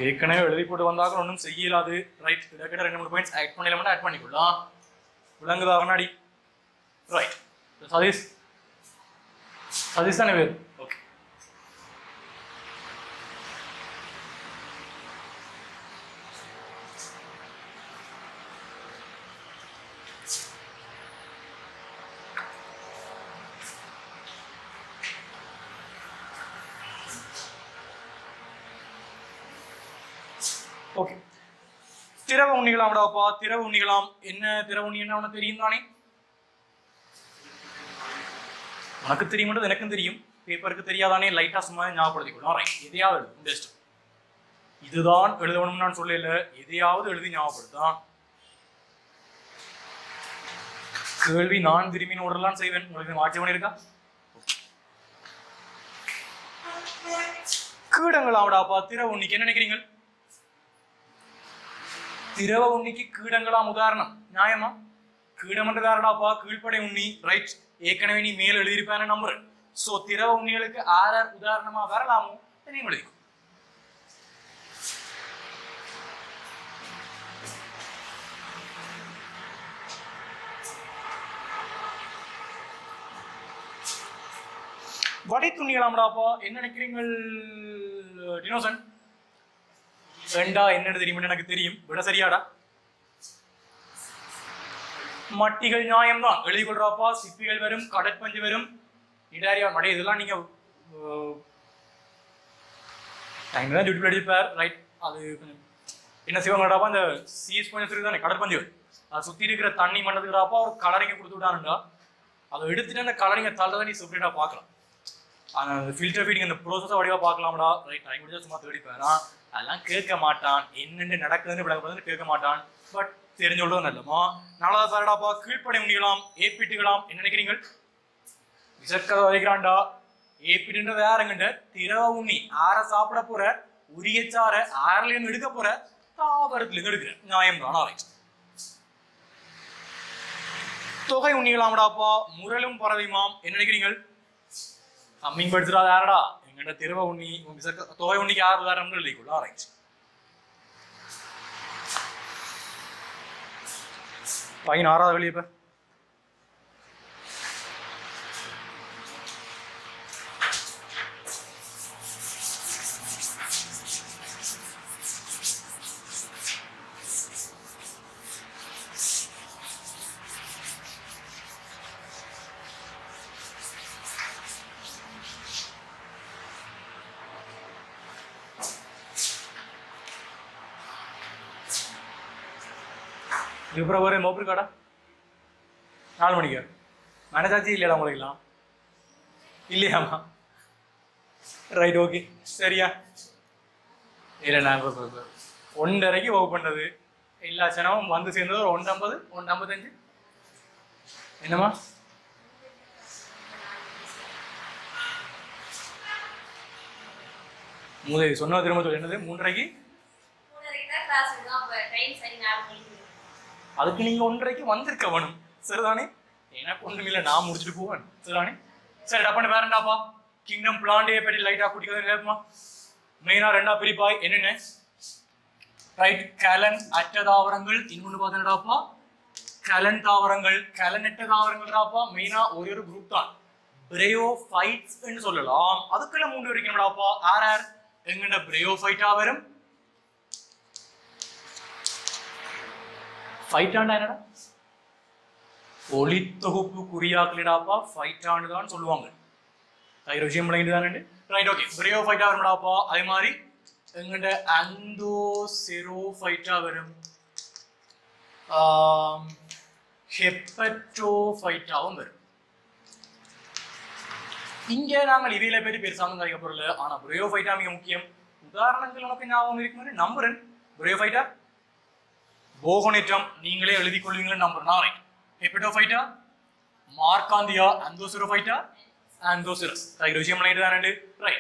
B: ஏற்கனவே எழுதி போட்டு வந்தாக்க ஒன்றும் செய்யலாது. ரைட். கிட்ட 2-3 பாயிண்ட்ஸ் ஆட் பண்ணலாம், ஆட் பண்ணிக்கொள்ளலாம். விளங்குதா கண்ணாடி? ரைட். சதீஷ் தானே பேர்? ஓகே. ஓகே. திரவ உண்ணிகளாம்டாப்பா. திரவ உண்ணிகளாம். என்ன திரவ உண்ணி என்ன உனக்கு தெரியும் தானே? உனக்கு தெரியும், எனக்கும் தெரியும். பேப்பருக்கு தெரியாதானே? லைட்டா சும்மா ஞாபகப்படுத்திக்கொள்ளும். எதையாவது எழுது. இதுதான் எழுதணும்னு நான் சொல்லல, எதையாவது எழுதி ஞாபகப்படுத்தான். கேள்வி நான் திரும்பி நோடலாம் செய்வேன். உங்களுக்கு ஆட்சி பண்ணிருக்கா? கீடங்களாம்டாப்பா. திரவ உண்ணிக்கு என்ன நினைக்கிறீங்க? திரவ உண்ணிக்கு கீடங்களாம் உதாரணம். நியாயமா? கீடம் என்று தாரடாப்பா கீழ்ப்படை உண்ணி. ரைட். ஏற்கனவே நீ மேல் எழுதியிருப்பான நம்புறேன். சோ திரவ உண்ணிகளுக்கு ஆர் உதாரணமா வரலாமோ நீங்க எழுதிக்கும். வடை துணிகளாம்டாப்பா. என்ன நினைக்கிறீங்கள் டினோசன்? ரெண்டா என்னன்னு தெரியும்? எனக்கு தெரியும். விட சரியாடா? மட்டிகள் நியாயம்தான். எழுதி கொள்றாப்பா. சிப்பிகள் வரும், கடற்பஞ்சு வரும், இடாரியா மடை. இதெல்லாம் நீங்க டைம் தான் டியூட்டி எழுதிப்பார். ரைட். அது என்ன செய்வாங்கடாப்பா, இந்த சீஸ் கொஞ்சம் தானே கடற்பஞ்சு, அதை சுத்தி இருக்கிற தண்ணி மண்டத்துக்குறாப்பா ஒரு கலரிங்க கொடுத்து விட்டானுண்டா. அதை எடுத்துட்டு அந்த கலரிங்க தள்ளதை நீ செப்பரேட்டா பார்க்கலாம். அந்த ஃபில்டர் ஃபீடிங் அந்த ப்ரோசஸை வடிவாக பார்க்கலாம்டா. ரைட். டைம் முடிஞ்சா சும்மா தேடிப்பாரா. அதெல்லாம் கேட்க மாட்டான். என்னென்னு நடக்குதுன்னு விளக்குறது கேட்க மாட்டான். பட் தெரிஞ்சு விடுறது நல்லமா. 4வது பாருடாப்பா. கீழ்ப்படை உண்ணிகளாம். ஏப்பிட்டுகளாம். என்ன நினைக்கிறீங்க? விசற்கதை வரைக்கிறான்டா. ஏப்பிட்டுன்றது யாருங்கண்ட திரவ உண்ணி. ஆற சாப்பிட போற, உரியச்சார ஆறுல இருந்து எடுக்க போற, தாவரத்துல இருந்து எடுக்கிற. நியாயம் தானா? ரைட். தொகை உண்ணிகளாம்டாப்பா. முரலும் பறவைமாம். என்ன நினைக்கிறீங்க? அம்மிங் படுத்துறாது யாரடா? எங்கிட்ட திரவ உண்ணி. தொகை உண்ணிக்கு 6 உதாரணம் எழுதிக்கொள்ளலாம். ரைட். பையன் 6வது வெளியே. பிப்ரவரி மோப்பர் காடா 4 மணிக்கு மனசாட்சி இல்லையா உங்களுக்குலாம் இல்லையாமா ரைட் ஓகே சரியா இல்லை நான் 1:30 வகுப்பு பண்ணது எல்லா சனமும் வந்து சேர்ந்தது ஒரு 1:50 1:55 என்னம்மா முதல் சொன்ன திரும்ப சொல்லி என்னது 3:30 அதுக்கு நீங்க 1:30 வந்திருக்க வேணும் சரிதானே எனக்கு ஒண்ணுமில்லை நான் முடிச்சுட்டு போவேன் சரிதானே சரி டப்பான்னு வேறண்டாப்பா கிங்டம் பிளாண்டே பற்றி லைட்டா குடிக்கிறது கேட்போமா மெயினா 2 பிரிப்பாய் என்னென்ன ரைட் கலன் அற்ற தாவரங்கள் இன்னொன்று பார்த்தீங்கன்னாப்பா கலன் தாவரங்கள் கலனற்ற தாவரங்கள்டாப்பா மெயினா ஒரு குரூப் தான் பிரயோஃபைட்ஸ் என்று சொல்லலாம் அதுக்குள்ள 3 இருக்கணும்டாப்பா ஆர் எங்கண்ட பிரயோஃபைட்டா வரும் ஃபைட்டாண்டா என்னடா ஒளித்தொகுப்பு குறியாக்கலிடாப்பா ஃபைட்டான்னு தான் சொல்லுவாங்க ஒரு விஷயம் விளங்கிட்டு ரைட் ஓகே பிரயோஃபைட்டா வரும்டாப்பா அதே மாதிரி எங்கண்ட அந்தோசெரோஃபைட்டா வரும் ஹெப்பட்டோஃபைட்டாவும் வரும் இங்க நாங்கள் இவையில பேர் பெருசாக கழிக்க பொருள் ஆனா பிரயோஃபைட்டா மிக முக்கியம் உதாரணங்கள் உனக்கு ஞாபகம் இருக்கும்போது நம்புறேன் பிரயோஃபைட்டா போகோனிட்டம் நீங்களே எழுதி கொள்வீங்களே நம்புறேன் ரைட் ஹெப்பட்டோஃபைட்டா மார்க்காந்தியா அந்தோசெரோஃபைட்டா அந்தோசெரஸ் ஒரு விஷயம் ரைட்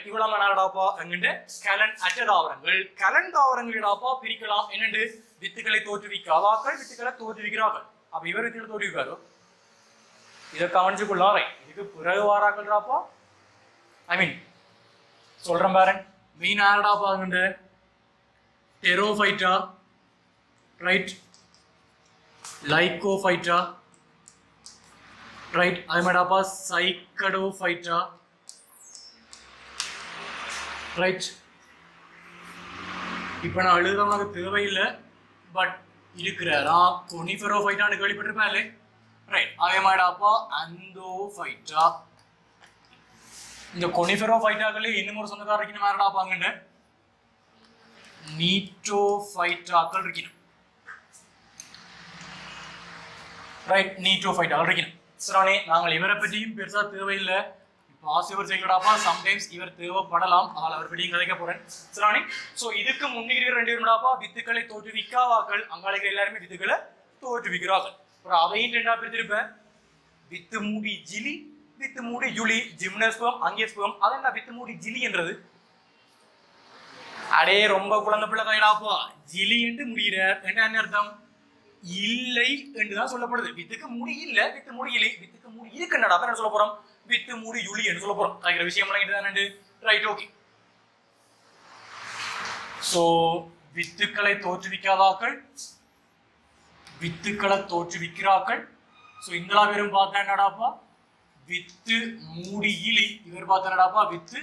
B: இவ்வளவு நாடாப்பா எங்கிட்ட கலன் அற்ற தாவரங்கள் கலன் தாவரங்களிடாப்பா பிரிக்கலாம் என்னண்டு வித்துக்களை தோற்றுவிக்காதாக்கள் வித்துக்களை தோற்றுவிக்கிறார்கள் அப்ப இவர் வித்துக்களை தோற்றுவிக்காரோ இதை கவனிச்சுக்கொள்ளாரே இதுக்கு பிறகு வாராக்கள்டாப்பா ஐ மீன் சொல்றேன் பாருங்க மீன் ஆரடாப்பா எங்கிட்ட டெரோஃபைட்டா ரைட் லைகோஃபைட்டா ரைட் அதே மாதிரிடாப்பா சைக்கடோஃபைட்டா ரைட் இப்போ நான் எழுதுறவனுக்கு தேவையில்லை பட் இருக்கிறாரா கொனிஃபெரோஃபைட்டான்னு கேள்விப்பட்டிருப்பேன் இல்லை ரைட் அதே மாதிரிடாப்பா அந்தோஃபைட்டா இந்த கொனிஃபெரோஃபைட்டாக்களே இன்னும் ஒரு சொந்தக்காரர் இருக்கணும் யாரடாப்பாங்கன்னு நீட்டோஃபைட்டாக்கள் இருக்கணும் ரைட் நீட்டோஃபைட்டாக்கள் இருக்கணும் சரி நாங்கள் இவரை பற்றியும் பெருசா தேவையில்லை இப்போ ஆசிரியர் செய்யலாப்பா சம்டைம்ஸ் இவர் தேவைப்படலாம் அதனால் அவர் பற்றியும் கதைக்க போறேன் சரி ஸோ இதுக்கு முன்னிருக்கிற 2 பேருடாப்பா வித்துக்களை தோற்றுவிக்காவாக்கள் அங்காளிகள் எல்லாருமே வித்துக்களை தோற்றுவிக்கிறார்கள் அப்புறம் அவையும் 2 பிரித்திருப்பேன் வித்து மூடி ஜிலி வித்து மூடி யுலி ஜிம்னஸ்பம் அங்கேஸ்பம் அதென்ன வித்து மூடி ஜிலி என்றது அடே ரொம்ப குழந்தை பிள்ளை கைடாப்பா ஜிலி என்று முடிகிறார் என்ன அர்த்தம் இல்லை என்றுதான் சொல்லப்படுது வித்துக்கு மூடி இல்ல வித்து மூடி இல்லை வித்துக்கு மூடி இருக்குன்னடா என்ன சொல்ல போறோம் வித்து மூடி யுலி என்று சொல்ல போறோம் ஆகிற விஷயம் ரைட் ஓகே சோ வித்துக்களை தோற்றுவிக்காதாக்கள் வித்துக்களை தோற்றுவிக்கிறாக்கள் சோ இந்த பேரும் பார்த்தா என்னடாப்பா வித்து மூடி இலி இவர் பார்த்தா என்னடாப்பா வித்து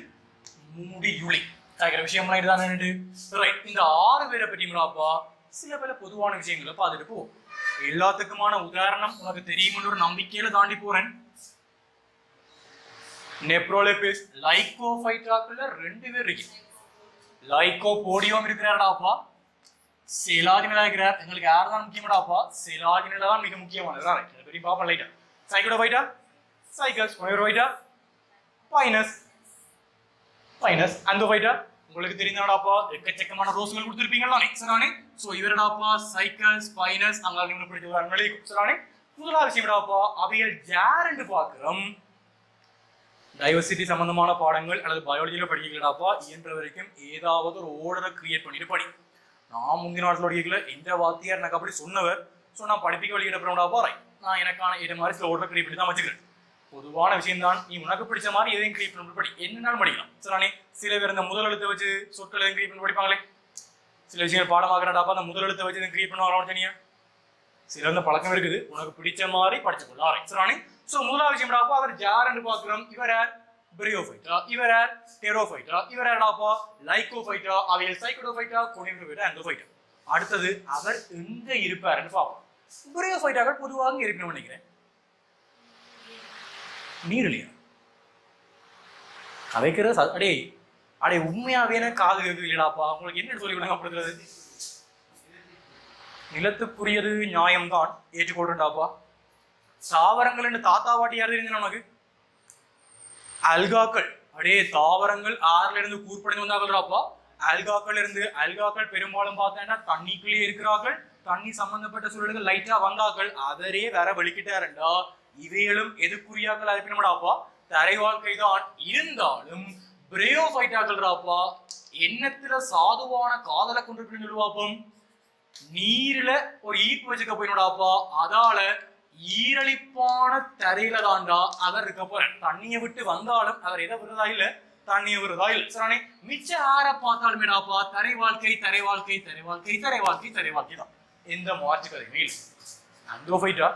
B: மூடி யுலி ஆகிற விஷயம் ரைட் இந்த 6 பேரை பற்றிங்களாப்பா சில பல பொதுவான விஷயங்களை பார்த்துட்டு போ எல்லாத்துக்குமான உதாரணம் உனக்கு தெரியும்னு ஒரு நம்பிக்கையில தாண்டி போறேன் நெப்ரோலெபிஸ் லைகோஃபைட்டாக்குள்ள 2 பேர் இருக்கு லைகோபோடியம் இருக்கிறாடாப்பா செலாஜினலா இருக்கிறார் எங்களுக்கு யார் தான் முக்கியமாடாப்பா செலாஜினலா தான் மிக முக்கியமானது பெரிய பாப்பா லைட்டா சைக்கோடோஃபைட்டா சைக்கஸ் கொனோரோஃபைட்டா பைனஸ் பைனஸ் அந்தோஃபைட்டா உங்களுக்கு தெரிந்தாடாப்பா எக்கச்சக்கமான ரோஸ்கள் கொடுத்துருப்பீங்களா நெக்ஸ்டானே சோ இவரடாப்பா சைக்கஸ் பைனஸ் அங்க நீங்க பிடிச்ச உதாரணங்களே கொடுத்துறானே முதலாவது விஷயம்டாப்பா அவைகள் யாருன்னு பார்க்கிறோம் டைவர்சிட்டி சம்பந்தமான பாடங்கள் அல்லது பயாலஜியில படிக்கலாப்பா இயன்ற வரைக்கும் ஏதாவது ஒரு ஓர்டரை கிரியேட் பண்ணிட்டு படி நான் முந்தின நாட்டில் படிக்கல எந்த வாத்தியார் எனக்கு அப்படி சொன்னவர் ஸோ நான் படிப்பிக்க வெளியிடப்படாப்பா நான் எனக்கான இது மாதிரி சில ஓர்டரை கிரியேட் பண்ணி தான் வச்சுக்கிறேன் பொதுவான விஷயம் தான் நீ உனக்கு பிடிச்ச மாதிரி எதையும் கிரியேட் பண்ணி படி என்னன்னாலும் படிக்கலாம் சரி சில பேர் இந்த முதல் எழுத்தை வச்சு சொற்கள் எதுவும் கிரியேட் பண்ணி படிப்பாங்களே சில விஷயங்கள் பாடமாகறாடாப்பா அந்த முதல் எழுத்தை வச்சு எதுவும் கிரியேட் பண்ணுவாங்களா தனியா சில இந்த பழக்கம் இருக்குது உனக்கு பிடிச்ச மாதிரி படிச்சுக்கொள்ளலாம் சரி ஸோ முதலாவது விஷயம்டாப்பா அவர் யாருன்னு பார்க்கிறோம் இவர் யார் பிரயோஃபைட்டா இவர் யார் டெரோஃபைட்டா இவர் யாராப்பா லைகோஃபைட்டா அவையில் சைக்கோடோஃபைட்டா கொனிஃபெரோஃபைட்டா அந்தோஃபைட்டா அடுத்தது அவர் எங்க இருப்பாருன்னு பார்ப்போம் பிரயோஃபைட்டாக்கள் பொதுவாக இருக்கணும்னு நினைக்கிறேன் நீர்லையா கதைக்கிற அடே அடே உண்மையாவே காது கேட்கலாப்பா உங்களுக்கு என்ன சொல்லி விளங்கப்படுத்துறது நிலத்துக்குரியது நியாயம்தான், ஏற்றுக்கொள்றேன்டாப்பா. தாவரங்கள் தாத்தா பாட்டி யாரு தெரிஞ்சு நமக்கு? அல்காக்கள். அடே தாவரங்கள் ஆறுல இருந்து கூர்ப்படைந்து வந்தார்கள்டாப்பா. அல்காக்கள் பெரும்பாலும் பார்த்தேன்னா தண்ணிக்குள்ளேயே இருக்கிறார்கள். தண்ணி சம்பந்தப்பட்ட சூழல்கள் லைட்டா வந்தாக்கள் அவரே வேற வெளிக்கிட்டாருண்டா. இவைகளும் எதுக்குரியாக்கள் அது நம்மடாப்பா தரை வாழ்க்கை தான். இருந்தாலும் பிரயோஃபைட்டாக்கள்டாப்பா எண்ணத்துல சாதுவான காதலை கொண்டு சொல்லுவாப்போம். நீர்ல ஒரு ஈர்ப்பு வச்சுக்க போயிடாப்பா, அதால ஈரழிப்பான தரையில தாண்டா அவர் இருக்க போற. தண்ணியை விட்டு வந்தாலும் அவர் எதை விடுறதா இல்ல, தண்ணியை விடுறதா இல்ல. சரி, மிச்ச ஆற பார்த்தாலுமேடாப்பா தரை வாழ்க்கை தான். எந்த மாற்று கதையுமே இல்லை. அந்தோஃபைட்டா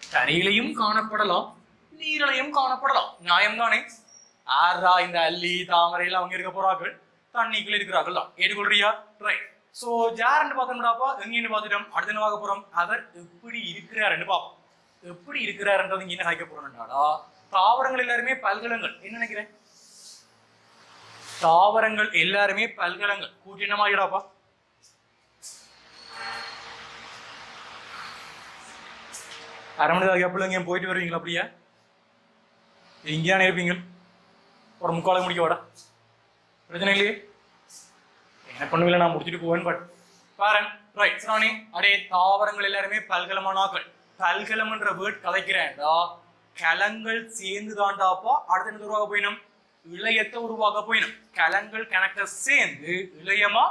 B: தரையிலையும் காணப்படலாம், நீரிலையும் காணப்படலாம். நியாயம்தானே? ஆறா இந்த அல்லி தாமரை எல்லாம் அவங்க இருக்க போறார்கள், தண்ணிக்குள்ள இருக்கிறார்கள் தான். ஏற்றுக்கொள்றியா? ரைட். சோ ஜாரன்னு பார்த்தோம்டாப்பா எங்கன்னு பார்த்துட்டோம். அடுத்த என்ன பார்க்க போறோம்? அவர் எப்படி இருக்கிறாருன்னு பார்ப்போம். எப்படி இருக்கிறாருன்றது இங்க என்ன காய்க்க போறோம்னாடா, தாவரங்கள் எல்லாருமே பல்கலங்கள். என்ன நினைக்கிறேன்? தாவரங்கள் எல்லாருமே பல்கலங்கள். கூட்டி என்ன மாதிரிடாப்பா? அரை மணி நேரம் எப்போ எங்கேயும் போயிட்டு வருவீங்களா? அப்படியா எங்கேயான இருப்பீங்க? ஒரு முக்காலுக்கு முடிக்க வாடா, பிரச்சனை இல்லையே, என்ன பண்ணுவீங்களா, நான் முடிச்சுட்டு போவேன். பட் பாருங்க, ரைட் ராணி. அடே தாவரங்கள் எல்லாருமே பல்கலமானாக்கள். பல்கலம்ன்ற வேர்ட் கலைக்கிறேன்டா, கலங்கள் சேர்ந்து தாண்டாப்பா அடுத்த என்ன உருவாக போயிடும்? இளையத்தை உருவாக போயிடும். கலங்கள் கணக்க சேர்ந்து இளையமா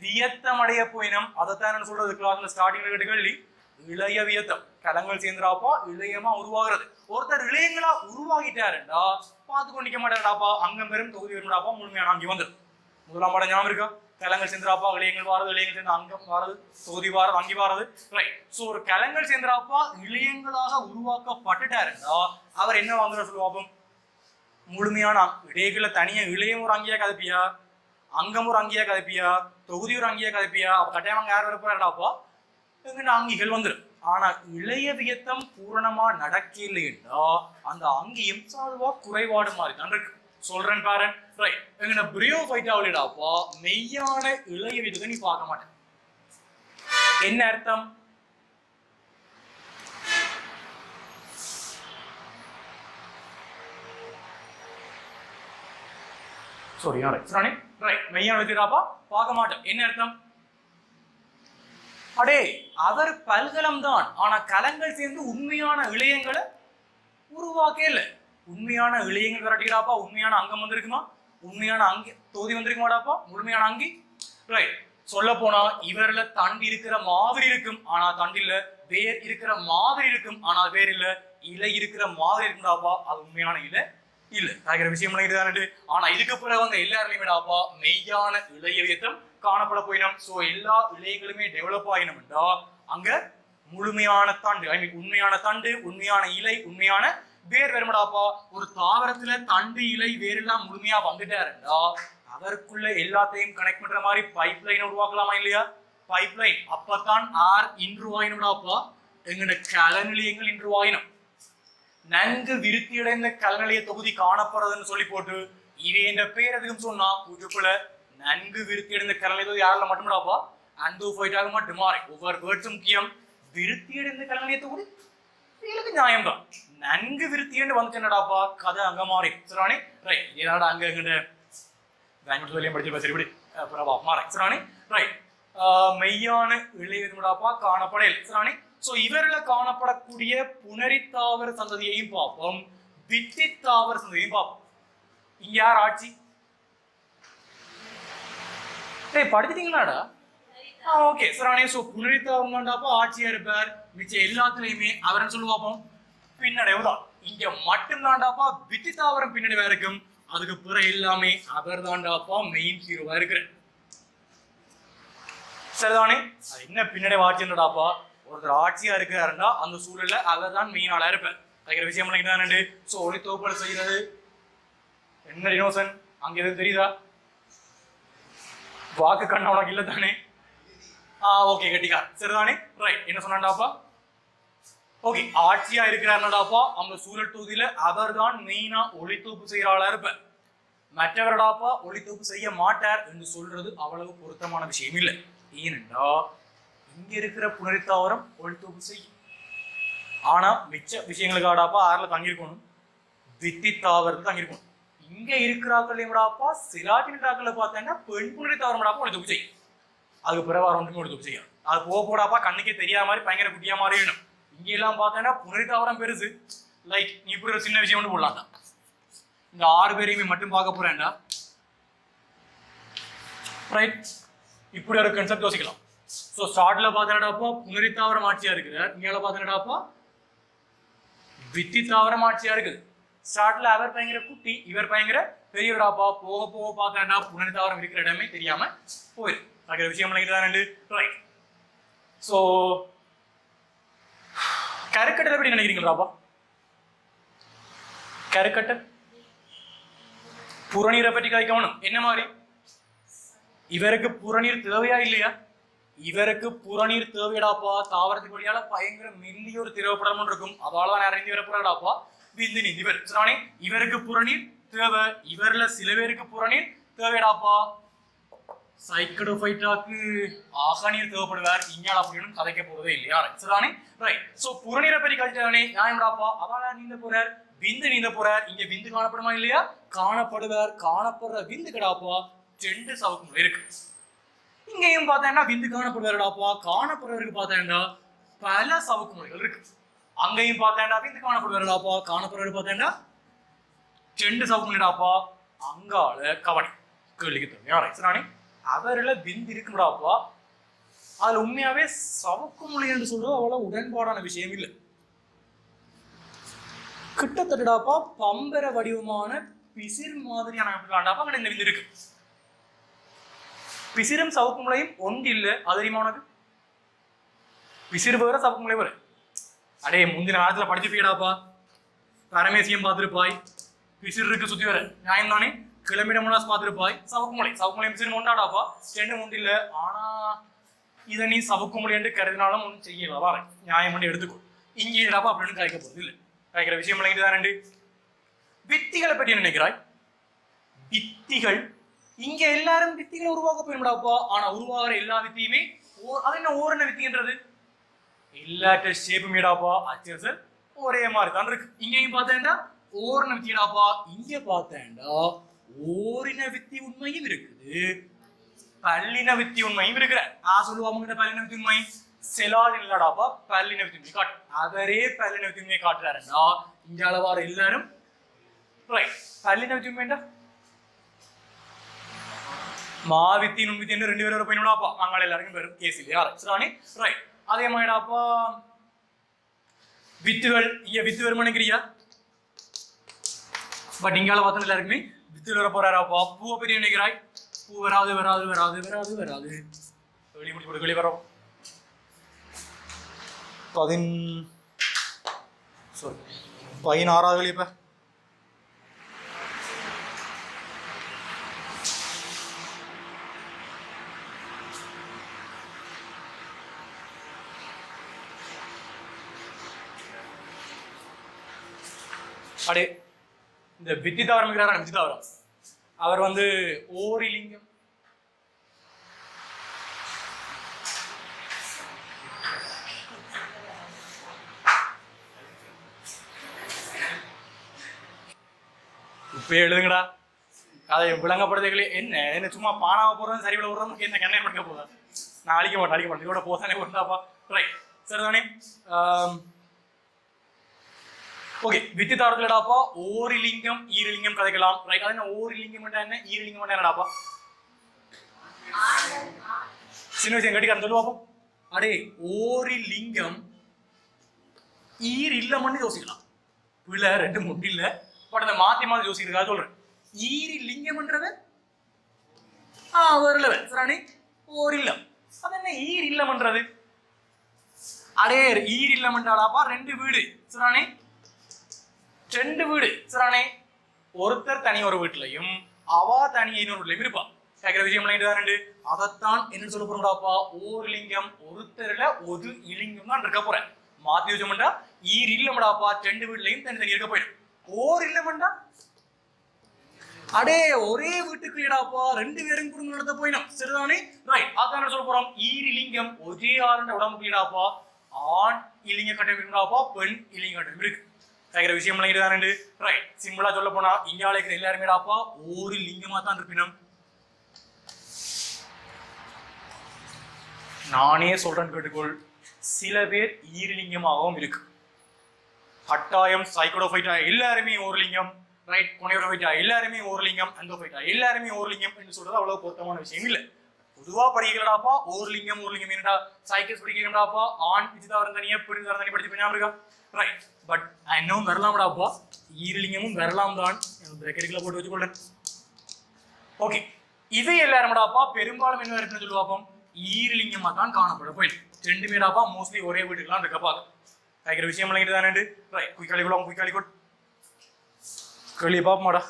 B: வியத்தம் அடைய போயிடும். அதைத்தான் என்ன சொல்றது கிளாஸ்ல ஸ்டார்டிங்ல கேட்டுக்கள்ளி இளைய வியத்தம். கலங்கள் சேர்ந்துடாப்பா இளையமா உருவாகிறது. ஒருத்தர் இளையங்களா உருவாகிட்டாருண்டா பார்த்து கொண்டிக்க மாட்டாருடாப்பா, அங்கம் பெரும் தொகுதி வரும்டாப்பா, முழுமையான அங்கே வந்துடும். முதலாம் பாடம் ஞாபகம் இருக்கா? கலங்கள் சேர்ந்துடாப்பா இளையங்கள் வாரது, இளையங்கள் சேர்ந்து அங்கம் வாரது, தொகுதி வாரது, அங்கி வாரது. ரைட். சோ ஒரு கலங்கள் சேர்ந்துடாப்பா இளையங்களாக உருவாக்கப்பட்டுட்டாருண்டா அவர் என்ன வாங்குற சொல்லுவாப்போம்? முழுமையான இடைகளை தனியா இளையம் ஒரு அங்கேயா கதைப்பியா, அங்கம் ஒரு அங்கேயா கதைப்பியா, தொகுதி ஒரு அங்கேயா கதைப்பியா? அப்ப கட்டாயம் அங்க யார் வரப்போறாடாப்பா எங்கிட்ட அங்கிகள் வந்துடும். ஆனா இளைய வியத்தம் பூரணமா நடக்கலைன்னா அந்த அங்கியும் சாதுவா குறைபாடு மாதிரி தான் இருக்கு. சொல்றேன் பாரு. ரைட். எங்கட பிரியோஃபைட்டாவிடாப்பா மெய்யான இளைய வியத்தத்தை நீ பார்க்க மாட்டேன். என்ன அர்த்தம்? மெய்யான வியத்தப்பா பார்க்க மாட்டேன். என்ன அர்த்தம்? அடே அவர் பல்கலம் தான், ஆனா கலங்கள் சேர்ந்து உண்மையான இளையங்களை உருவாக்கே இல்லை. உண்மையான இளையங்கள் விரட்டிடாப்பா உண்மையான அங்கம் வந்திருக்குமா? உண்மையான அங்கி தொகுதி வந்திருக்குமாடாப்பா? முழுமையான அங்கி. ரைட். சொல்ல போனா இவர்ல தண்டு இருக்கிற மாதிரி இருக்கும், ஆனா தண்டு இல்ல. வேர் இருக்கிற மாதிரி இருக்கும், ஆனா வேர் இல்ல. இலை இருக்கிற மாதிரி இருக்குடாப்பா, அது உண்மையான இலை இல்ல. ஆகிற விஷயம் தான். ஆனா இதுக்கு பிறகு வந்து எல்லாருமே மெய்யான இளைய வியத்தம் காணப்பட போயிடும். சோ எல்லா இலைகளுமே டெவலப் ஆகினோம்டா அங்க முழுமையான தண்டு, ஐ மீன் உண்மையான தண்டு, உண்மையான இலை, உண்மையான வேர் வருமாடாப்பா. ஒரு தாவரத்துல தண்டு இலை வேர் எல்லாம் முழுமையா வந்துட்டாருண்டா அதற்குள்ள எல்லாத்தையும் கனெக்ட் பண்ற மாதிரி பைப் லைன் உருவாக்கலாமா இல்லையா? Pipe line. அப்பதான் ஆர் இன்றுவாயினும்டாப்பா எங்கட கலநிலையங்கள் இன்றுவாயினும். நன்கு விருத்தியடைந்த கலநிலைய தொகுதி காணப்படுறதுன்னு சொல்லி போட்டு இவை என்ற பேர் எதுக்கும் சொன்னா புதுக்குள்ள நன்கு விருத்தியடைந்த கலநிலை யாரில் மட்டும்டாப்பா அண்டோஃபைட்டாக மட்டும் மாறி. ஒவ்வொரு வேர்ட்ஸும் முக்கியம். விருத்தியடைந்த கலநிலைய தொகுதி நியாயம் தான். நன்கு விருத்தியண்டு வந்துச்சுடாப்பா கதை அங்க மாறி. சராணி ரைட். ஏதாடா அங்க எங்கிட்ட பெங்களூர் படிச்சு சரி இப்படி மாறி. சராணி ரைட். மெய்யான இளையதாப்பா காணப்படையில். சராணி. சோ இவர்ல காணப்படக்கூடிய புனரித்தாவர சந்ததியையும் பார்ப்போம், வித்தித்தாவர சந்ததியையும் பார்ப்போம். இங்க யார் ஆட்சி? படிச்சிட்டீங்களாடா? ஓகே சரானே. சோ புனரித்தாவரம்டாப்பா ஆட்சியா இருப்பார். மிச்சம் எல்லாத்துலயுமே அவர்ன்னு சொல்லுவாப்போம் பின்னடைவுதான். இங்க மட்டும்தாண்டாப்பா வித்தித்தாவரம் பின்னடைவா இருக்கும். அதுக்கு பிறகு எல்லாமே அவர் தாண்டாப்பா மெயின் ஹீரோவா இருக்கிற. சரிதானே? அது என்ன பின்னடைவு ஆட்சின்றாப்பா? ஒருத்தர் ஆட்சியா இருக்கிறாருன்னா அந்த சூழல்ல அவர் தான் மெயின் ஆளா இருப்பார். அதுக்கிற விஷயம் என்ன? சோ ஒளித்தோப்பல் செய்யறது என்ன டினோசன் அங்க எதுவும் தெரியுதா? வாக்கு கண்ணா உனக்கு இல்ல தானே? ஓகே கட்டிக்கா. சரிதானே? ரைட். என்ன சொன்னாண்டாப்பா? ஓகே ஆட்சியா இருக்கிறாருடாப்பா அந்த சூழல் தொகுதியில அவர் தான் மெயினா ஒளித்தோப்பு செய்யற ஆளா இருப்பார். மற்றவரடாப்பா ஒளித்தோப்பு செய்ய மாட்டார் என்று சொல்றது அவ்வளவு பொருத்தமான விஷயம் இல்லை. ஏனென்றா இங்க இருக்கிற புனரித்தாவரம் ஒழுத்தொப்பு செய்யும். ஆனா மிச்ச விஷயங்களுக்காடாப்பா ஆறுல தங்கியிருக்கணும், வித்தி தாவரத்துல தங்கியிருக்கணும். இங்க இருக்கிறாக்கள் எங்கடாப்பா சிலாட்டின்றாக்களை பார்த்தேன்னா பெண் புனரித்தாவரம் ஒழுத்தொப்பு செய்யும். அதுக்கு பிறகு ஒன்றுமே ஒழுத்தொப்பு செய்யும். அது போடாப்பா கண்ணுக்கே தெரியாத மாதிரி பயங்கர குட்டியா மாதிரி வேணும். இங்க எல்லாம் பார்த்தேன்னா புனரித்தாவரம் பெருசு. லைக் நீ இப்படி ஒரு சின்ன விஷயம் ஒன்று போடலாம்டா. இந்த 6 பேரையுமே மட்டும் பார்க்க போறேன்டா. ரைட், இப்படி ஒரு கன்செப்ட் யோசிக்கலாம். ஸோ ஸ்டார்ட்ல பார்த்தேன்னாப்பா புனரித்தாவரம் ஆட்சியா இருக்கிறார், இங்கே பார்த்தேன்னாப்பா வித்தி தாவரம் ஆட்சியா இருக்குது. ஸ்டார்ட்ல அவர் பயங்கர குட்டி, இவர் பயங்கர பெரியவராப்பா. போக போக பார்த்தேன்னா புனரித்தாவரம் இருக்கிற இடமே தெரியாம போயிடும். இருக்கிற விஷயம் ரைட். ஸோ கருக்கட்டை எப்படி நினைக்கிறீங்களாப்பா? கருக்கட்டை புறநீரை பற்றி கதைக்கணும். என்ன மாதிரி இவருக்கு புறநீர் தேவையா இல்லையா? இவருக்கு புறநீர் தேவையடாப்பா. தாவரத்துக்கு வழியால பயங்கர மெல்லிய ஒரு திரவப்படம் இருக்கும், அதால நிறைய வரப்படாப்பா விந்து நீந்தி வரும். இவருக்கு புறநீர் தேவை, இவர்ல சில பேருக்கு புறநீர் தேவையடாப்பா. சைக்கடோஃபைட்டாக்கு ஆகாநீர் தேவைப்படுவார், இங்கால அப்படின்னு கதைக்க போறதே இல்லையா? சரிதானே? ரைட். சோ புறநீரை பற்றி கழிச்சானே நியாயம்டாப்பா. அதால நீந்த போறார், விந்து நீந்த போறார். இங்க விந்து காணப்படுமா இல்லையா? காணப்படுவார். காணப்படுற விந்து கடாப்பா 2 சவுக்கு முறை இருக்கு. இங்கேயும் பார்த்தேன்னா விந்து காணப்படுவாருடாப்பா. காணப்படுறவருக்கு பார்த்தேன்டா பல சவுக்கு முறைகள் இருக்கு. அங்கேயும் பார்த்தேன்டா விந்து காணப்படுவாருடாப்பா. காணப்படுறவரு பார்த்தேன்டா 2 சவுக்கு முறைடாப்பா. அங்கால கவனி கேள்விக்கு தெரியும். அவர்ல விந்து இருக்குடாப்பா. அதுல உண்மையாவே சவுக்கு மொழி என்று சொல்றது அவ்வளவு உடன்பாடான விஷயம் இல்லை. கிட்டத்தட்டடாப்பா பம்பர வடிவமான பிசிர் மாதிரியான அமைப்புடாப்பா இந்த விந்து இருக்கு. பிசிரும் சவுக்கு முளையும் ஒன்று இல்லை, அதிகமானது பிசிறு வேற சவுக்கு முளை வேற. அடே முந்தின காலத்துல படிச்சுப்பீடாப்பா, பரமேசியம் பார்த்துருப்பாய், பிசிறு இருக்கு சுத்தி வர நியாயம் தானே. கிளம்பிடமுனாஸ் பார்த்துருப்பாய், சவுக்கு முளை. சவுக்கு முளையும் பிசிறு ஒன்றாடாப்பா 2 ஒன்று இல்லை. ஆனா இதை நீ சவுக்கு முளை என்று கருதினாலும் ஒன்றும் செய்யல வார நியாயம் பண்ணி எடுத்துக்கோ. இங்கே இடாப்பா அப்படின்னு கலைக்க போறது இல்லை. கலைக்கிற விஷயம் விளங்கிட்டு வித்திகளை பற்றி நினைக்கிறாய்? வித்திகள் இங்க எல்லாரும் வித்திகளை உருவாக்க போயிடாப்பா. ஆனா உருவாகிற எல்லா வித்தியுமே அது என்ன ஓரண வித்தின்றது எல்லாட்ட ஷேப்பும் இடாப்பா அச்சர் ஒரே மாதிரி தான் இருக்கு. இங்கேயும் பார்த்தேன்டா ஓரண வித்திடாப்பா. இங்க பார்த்தேன்டா ஓரின வித்தி உண்மையும் இருக்குது, பல்லின வித்தி உண்மையும் இருக்கிற. சொல்லுவாங்க இந்த பல்லின வித்தி உண்மை செலாது இல்லடாப்பா. பல்லின வித்தி உண்மை காட்டு, அவரே பல்லின வித்தி உண்மையை காட்டுறாருன்னா இங்க அளவார எல்லாரும் பல்லின வித்தி உண்மைண்டா மாவித்தி நுண்வித்தி 2 பேர் வர போயிடாப்பா. நாங்கள் எல்லாருக்கும் பேரும் கேஸ் இல்லையா? ரைட். அதே மாதிரிடாப்பா வித்துகள் இங்க வித்து வரும் நினைக்கிறியா? பட் இங்கால பார்த்தா எல்லாருக்குமே வித்து வர போறாராப்பா. பூவை பெரிய நினைக்கிறாய்? பூ வராது வராது வராது வராது வராது. வெளியே முடிச்சு போட்டு வெளியே வரோம். 16வது வெளியே. இப்ப அடே இந்த வித்தி தாவரம் இருக்கிறாரா? வித்தி தாவரம் அவர் ஓரிலிங்கம். இப்ப எழுதுங்கடா அதை விளங்கப்படுத்துகளே. என்ன சும்மா பானாவ போறது சரி விட விடுறது என்ன கண்ணை படிக்க போதா? நான் அழிக்க மாட்டேன் இதோட போதானே போட்டாப்பா. ரைட், சரிதானே? ஓகே, வித்தி தாவரத்துலடாப்பா ஓரிலிங்கம் ஈரிலிங்கம் கதைக்கலாம். ரைட். அது என்ன ஓரிலிங்கம் என்ன ஈரிலிங்கம் என்னடாப்பா? சின்ன விஷயம் கட்டி சொல்லுவா. அடே ஓரிலிங்கம் ஈர் இல்லம்னு யோசிக்கலாம். பிள்ளை 2 முட்டி இல்ல, பட் அந்த மாத்தி மாத்தி யோசிக்கிறதுக்காக சொல்றேன். ஈரி லிங்கம்ன்றது வரல சராணி ஓர் இல்லம். அது என்ன ஈர் இல்லம்ன்றது? அடே ஈர் இல்லம்ன்றாடாப்பா 2 வீடு சராணி, 2 வீடு சராணே. ஒருத்தர் தனி ஒரு வீட்டுலையும் அவா தனி இன்னொரு வீட்லையும் இருப்பா. கேட்கிற விஷயம் தான். அதைத்தான் என்ன சொல்ல போறாப்பா? ஓர் லிங்கம் ஒருத்தர்ல ஒரு இலிங்கம் தான் இருக்க போறேன். மாத்தி வச்சோம்டா ஈர் இல்லம்டாப்பா 2 வீட்லையும் தனித்தனி இருக்க போயிடும். ஓர் இல்லம்டா அடே ஒரே வீட்டுக்குள்ளடாப்பா 2 பேரும் குடும்பம் நடத்த போயிடும் சரிதானே ரைட் அதான் சொல்ல போறோம் ஈரிலிங்கம் ஒரே ஆளுடைய உடம்புக்குள்ளடாப்பா ஆண் இலிங்க கட்டம் இருந்தாப்பா பெண் இலிங்க கட்டம் இருக்கு கேட்கிற விஷயம் தானே ரைட் சிம்பிளா சொல்ல போனா இங்க இருக்கிற எல்லாருமே டாப்பா ஒரு லிங்கமா தான் இருப்பினும் நானே சொல்றேன் கேட்டுக்கொள் சில பேர் ஈரிலிங்கமாகவும் இருக்கு கட்டாயம் சைக்கோடோஃபைட்டா எல்லாருமே ஒரு லிங்கம் ரைட் கொனையோடோஃபைட்டா எல்லாருமே ஒரு லிங்கம் அண்டோஃபைட்டா எல்லாருமே ஒரு லிங்கம் என்று சொல்றது அவ்வளவு பொருத்தமான விஷயம் இல்லை பொதுவா படிக்கலடாப்பா ஒரு லிங்கம் என்னடா சைக்கிள்ஸ் படிக்கலாம்டாப்பா ஆண் பிச்சுதான் தனியா பெண் தனியா படிச்சு பண்ணாம இருக்கா ரைட் பட் இன்னும் வரலாம்டாப்பா ஈரிலிங்கமும் வரலாம் தான் பிராக்கெட்டுக்குள்ள போட்டு வச்சுக்கொள்ளேன் ஓகே இவை எல்லாரும்டாப்பா பெரும்பாலும் என்ன இருக்குன்னு சொல்லுவாப்போம் ஈரிலிங்கமா தான் காணப்பட போயிட்டு 2 பேராப்பா மோஸ்ட்லி ஒரே வீட்டுக்குலாம் இருக்க பாக்க கேட்கிற விஷயம் தானே ரைட் குயிக்காளிக்குள்ள கேள்வி பாப்பமாடா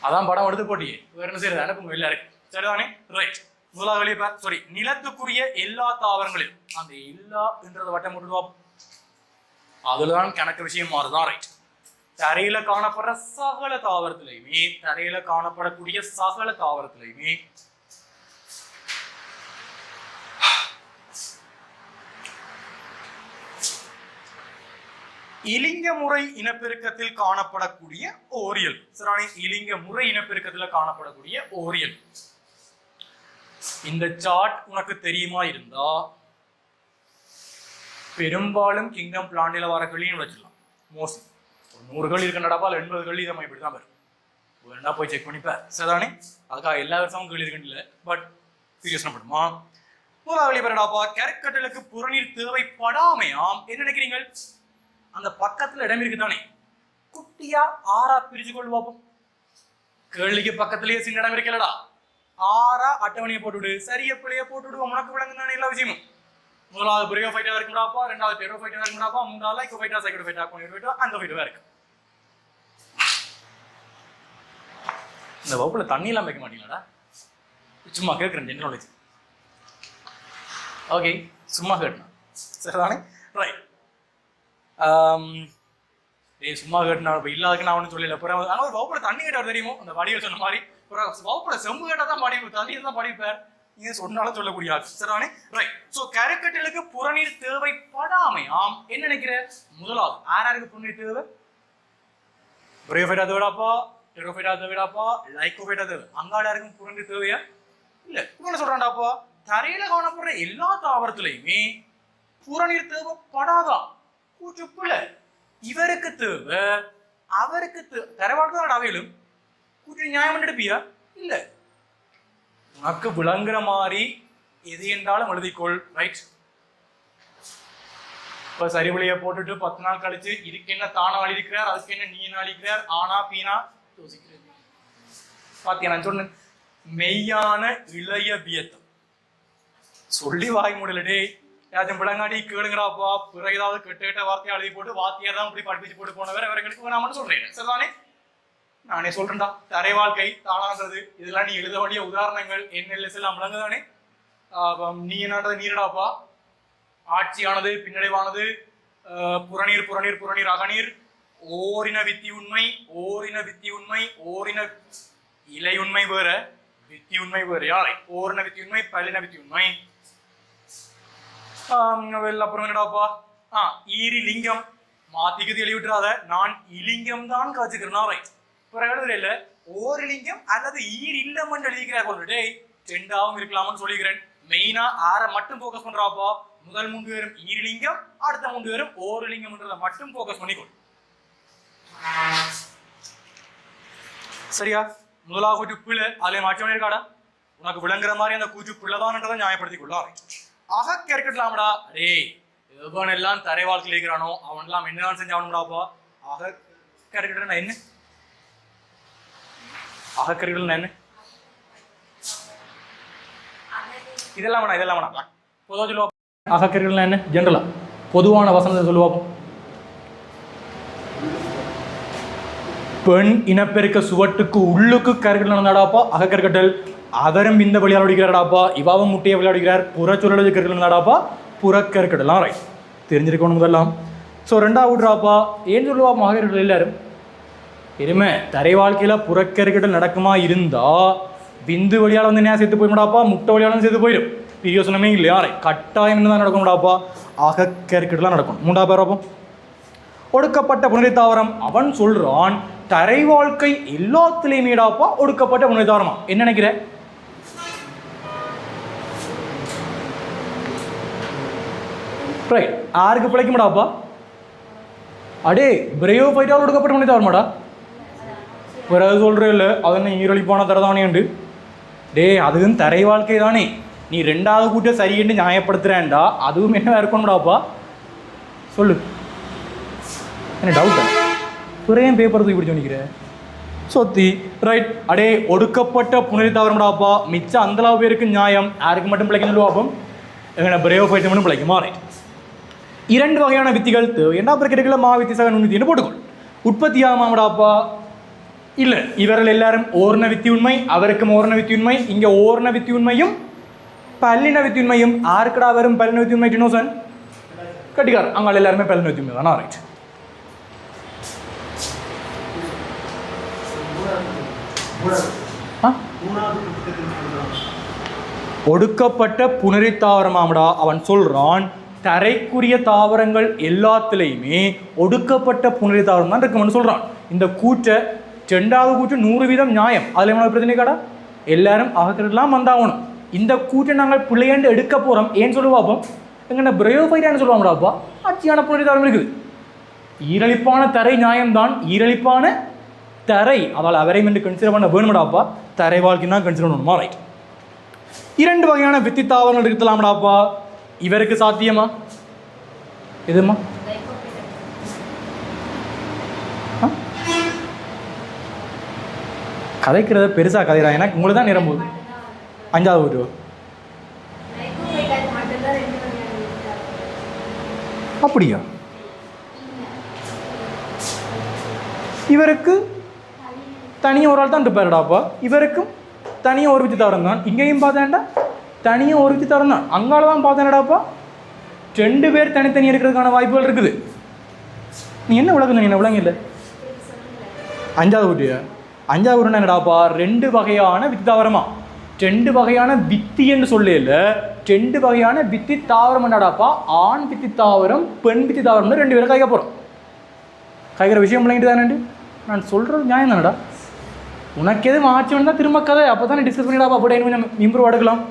B: அதான் படம் எடுத்து போட்டியே வேற என்ன செய்யறது அனுப்புங்க எல்லாருக்கும் சரிதானே ரைட் முதலாவது வெளியே சாரி நிலத்துக்குரிய எல்லா தாவரங்களையும் அந்த எல்லா என்றதை வட்டம் போட்டுடுவோம் அதுலதான் கணக்கு விஷயம் மாறுதான் ரைட் தரையில காணப்படுற சகல தாவரத்திலையுமே தரையில காணப்படக்கூடிய சகல தாவரத்திலையுமே இலிங்க முறை இனப்பெருக்கத்தில் காணப்படக்கூடிய ஓரியல் சரிதானே இலிங்க முறை இனப்பெருக்கத்தில் காணப்படக்கூடிய ஓரியல் இந்த சார்ட் உனக்கு தெரியுமா இருந்தா பெரும்பாலும் கிங்டம் பிளான்ல வர கல்லின்னு வச்சிடலாம் மோஸ்ட்லி 100 கல் இருக்கின்றடாப்பா 80 கல் இதை இப்படிதான் வரும் வேணா போய் செக் பண்ணிப்பார் சரிதானே அதுக்காக எல்லா வருஷமும் கல் இருக்குன்னு பட் சீரியஸ் படுமா முதலாவளி பெறடாப்பா கற்கட்டலுக்கு புறநீர் தேவைப்படாமையாம் என்ன நினைக்கிறீங்க அந்த பக்கத்துல இடம் இருக்குதானே குட்டியா ஆறா பிரிச்சு கொண்டு பார்ப்போம் கேள்விக்கு பக்கத்திலேயே சின்ன இடம் இருக்கலடா ஆறா அட்டவணையை போட்டுவிடு சரியா பிள்ளைய போட்டுவிடுவோம் உனக்கு விளங்குதானே எல்லா விஷயமும் முதலாவது பிரியோ ஃபைட்டா இருக்குடாப்பா ரெண்டாவது பெரோ ஃபைட்டா இருக்குடாப்பா மூணாவது இக்கோ ஃபைட்டா சைக்கோ ஃபைட்டா கொண்டு ஃபைட்டா அந்த ஃபைட்டா இருக்கு இந்த வகுப்புல தண்ணி எல்லாம் வைக்க மாட்டீங்களாடா சும்மா கேட்குறேன் ஜென்ரல் நாலேஜ் ஓகே சும்மா கேட்டேன் சரிதானே ரைட் சும்மா கேட்டா இப்போ இல்லாதுக்கு நான் ஒன்றும் சொல்லல அப்புறம் ஆனால் ஒரு வகுப்புல தண்ணி கேட்டார் தெரியுமோ அந்த வடிவில் சொன்ன மாதிரி வகுப்புல செம்பு கேட்டால் தான் படி தண்ணி தான் படிப்பார் நீங்க சொன்னாலும் சொல்லக்கூடிய சரிதானே ரைட் ஸோ கருக்கட்டலுக்கு புறநீர் தேவைப்படாமையாம் என்ன நினைக்கிற முதலாவது யாருக்கு புறநீர் தேவை பிரயோஃபைட்டா தேவைடாப்பா டெரோஃபைட்டா தேவைடாப்பா லைக்கோஃபைட்டா தேவை அங்காட யாருக்கும் புறநீர் தேவையா இல்ல என்ன சொல்றான்டாப்பா தரையில காணப்படுற எல்லா தாவரத்திலையுமே புறநீர் தேவைப்படாதான் கூற்றுப்புல இவருக்கு தேவை அவருக்கு தரவாழ்தான் அவையிலும் கூற்று நியாயம் எடுப்பியா இல்ல உனக்கு விளங்குற மாதிரி எது என்றாலும் எழுதிக்கொள் ரைட் இப்ப சரிவழிய போட்டுட்டு 10 நாள் கழிச்சு இதுக்கு என்ன தானா அழிக்கிறார் அதுக்கு என்ன நீ என்ன அழிக்கிறார் ஆனா பீனா யோசிக்கிறது பாத்தியா நான் சொன்னேன் மெய்யான இளைய வியத்தம் சொல்லி வாய் முடியலடே யாச்சும் பிள்ளைங்காட்டி கேளுங்கடாப்பா பிறகு ஏதாவது கெட்ட வார்த்தையை எழுதி போட்டு வாத்தியார் தான் இப்படி படிப்பிச்சு போட்டு போனவர் அவர்களுக்கு வேணாமனு சொல்றேன் சரிதானே நானே சொல்றேன்டா தரை வாழ்க்கை தாளான்றது இதெல்லாம் நீ எழுத வேண்டிய உதாரணங்கள் NLS எல்லாம் விளங்குதானே நீ என்னன்றது நீரடாப்பா ஆட்சியானது பின்னடைவானது புறநீர் அகநீர் ஓரின வித்தி உண்மை ஓரின இலை உண்மை வேற வித்தி உண்மை வேற யாரை ஓரின வித்தி உண்மை பல்லின வித்தி உண்மை அப்புறம் என்னடாப்பா ஈரி லிங்கம் மாத்திக்கு எழுதி விட்டுறாத நான் இலிங்கம் தான் காய்ச்சிக்கிறேன் ரைட் பிறகு எழுதுற இல்ல ஓர் லிங்கம் அல்லது ஈர் இல்லம் என்று எழுதிக்கிறார் கொண்டுட்டே 2ஆவும் இருக்கலாம்னு சொல்லிக்கிறேன் மெயினா ஆற மட்டும் போக்கஸ் பண்றாப்பா முதல் 3 பேரும் ஈரிலிங்கம் அடுத்த 3 பேரும் ஓர் லிங்கம்ன்றதை மட்டும் போக்கஸ் பண்ணிக்கொள் சரியா முதலாவது கூட்டு பிள்ளை அதுல மாற்றம் இருக்காடா உனக்கு விளங்குற மாதிரி அந்த கூட்டு பிள்ளைதான்ன்றதை நியாயப்படுத்திக் கொள்ளாரு அகக்க இருக்கலாம்டா அடே எவன் எல்லாம் தரை வாழ்க்கையில் இருக்கிறானோ அவன் எல்லாம் என்னதான் செஞ்சாவணும்டாப்பா அகக்க இருக்கட்டா என்ன அகக்கறிகள் என்ன இதெல்லாம் வேணாம் பொதுவாக சொல்லுவா அகக்கறிகள் என்ன ஜென்ரலா பொதுவான வசனத்தை சொல்லுவாப்போம் பெண் இனப்பெருக்க சுவட்டுக்கு உள்ளுக்கு கருகள் நடந்தாடாப்பா அகக்கற்கட்டல் அவரும் இந்த வழியால் அடிக்கிறாடாப்பா இவாவும் முட்டையை விளையாடுகிறார் புறச்சுழல் கற்கள் இருந்தாடாப்பா புறக்கற்கடலாம் ரைட் தெரிஞ்சிருக்கணும் முதல்லாம் ஸோ 2வது விட்றாப்பா ஏன் சொல்லுவா மகர்கள் எல்லாரும் எருமை தரை வாழ்க்கையில் புறக்கருக்கிட்ட நடக்குமா இருந்தா விந்து வழியால் வந்து என்ன சேர்த்து போயிடும்டாப்பா, முட்டை வழியாலும் சேர்த்து போயிடும். பிரியோசனமே இல்லையா, கட்டாயம் என்ன தான் நடக்கும்டாப்பா, அகக்கருக்கிட்டலாம் நடக்கும். 3வது பேரப்போ ஒடுக்கப்பட்ட புனரி தாவரம். அவன் சொல்றான் தரை வாழ்க்கை எல்லாத்துலேயுமேடாப்பா ஒடுக்கப்பட்ட புனரி தாவரமா. என்ன நினைக்கிற? ரைட், யாருக்கு பிழைக்குமாடாப்பா? அடே பிரயோஃபைட்டால் ஒடுக்கப்பட்ட புனரி தாவரமாடா. பிறகு சொல்கிறே இல்லை அது ஈரழிப்பான தரதானே உண்டு. டே அதுவும் தரை வாழ்க்கை தானே, நீ 2வது கூட்ட சரியென்று நியாயப்படுத்துகிறேன்டா, அதுவும் என்ன இருக்கணும்டாப்பா சொல்லு. என்ன டவுட்டா? பிறையும் பேப்பர் தூக்கி பிடிச்சி நிற்கிற சொத்தி. ரைட், அடே ஒடுக்கப்பட்ட புனரி தாவரம்டாப்பா, மிச்சம் அந்தளவு பேருக்கு நியாயம், யாருக்கு மட்டும் பிழைக்கும் சொல்லுவாப்போம், எங்கன்னா பிரயோஃபைட்டு மட்டும் பிழைக்குமா. ரைட், 2 வகையான வித்திகள் என்ன பிறகு மா வித்தி சக நுண்ணித்தின்னு போட்டுக்கொள். உற்பத்தி ஆகாமடாப்பா இல்லை, இவர்கள் எல்லாரும் ஓர்ண வித்தி உண்மை, அவருக்கும் ஓர்ண வித்தி உண்மை. இங்கே ஓர்ண வித்தி உண்மையும் பல்லின வித்தி உண்மையும் ஆருக்கடா வரும் பல்லின வித்தி உண்மை டினோசன் கட்டிக்கார், அங்கே எல்லாருமே பல்லின வித்தி உண்மை தானா. ரைட், ஒடுக்கப்பட்ட புனரி தாவரமாமடா. அவன் சொல்றான் தரைக்குரிய தாவரங்கள் எல்லாத்துலேயுமே ஒடுக்கப்பட்ட புனரி தாவரம் தான் இருக்குன்னு சொல்றான். இந்த கூற்றை 2வது கூற்று 100% நியாயம். அதில் என்ன பிரச்சனை காடா, எல்லாரும் அகக்கிறதுலாம் வந்தாகணும். இந்த கூற்றை நாங்கள் பிள்ளையாண்டு எடுக்க போகிறோம். ஏன்னு சொல்லுவாப்போம், எங்கன்னா பிரயோஃபைட்டான்னு சொல்லுவாங்கடாப்பா, ஆட்சியான புனரி தாவரம் இருக்குது. ஈரழிப்பான தரை நியாயம்தான், ஈரழிப்பான தரை அவள் அவரை என்று கன்சிடர் பண்ண வேணும்டாப்பா, தரை வாழ்க்கை தான் கன்சிடர் பண்ணணுமா. ரைட், 2 வகையான வித்தி தாவரங்கள் இருக்கலாம்டாப்பா, இவருக்கு சாத்தியமா? எதுமா கதைக்கிறத பெருசாக கதைறா, எனக்கு உங்களுக்கு தான் நிரம்புது. 5வது ஒரு அப்படியா? இவருக்கு தனியாக ஒரு ஆள் தான் இருப்பாருடாப்பா, இவருக்கும் தனியாக ஒரு வித்தி தாவரம் தான். இங்கேயும் பார்த்தேன்டா தனியாக ஒரு வித்தி தாவரம் தான். அங்கால தான் பார்த்தேன்டாப்பா 2 பேர் தனித்தனி இருக்கிறதுக்கான வாய்ப்புகள் இருக்குது. நீ என்ன விளக்குங்க, நீ என்ன விளங்க இல்லை. 5வது ஊட்டியா? 5வது ஊருன்னா என்னடாப்பா, 2 வகையான வித்தி தாவரமா. 2 வகையான வித்தி என்று சொல்லல, 2 வகையான வித்தி தாவரம் என்னடாப்பா, ஆண் வித்தி தாவரம் பெண் வித்தி தாவரம்னு 2 பேரை கைக்க போகிறோம். கைக்கிற விஷயம் பிள்ளைங்கிட்டு தானே நான் சொல்கிறது நியாயம் தானடா. உனக்கு எதுவும் ஆட்சி வேணும்னா திரும்ப கதை அப்போ தானே டிஸ்கஸ் பண்ணிடாப்பா, அப்படி கொஞ்சம் இம்ப்ரூவ் எடுக்கலாம்.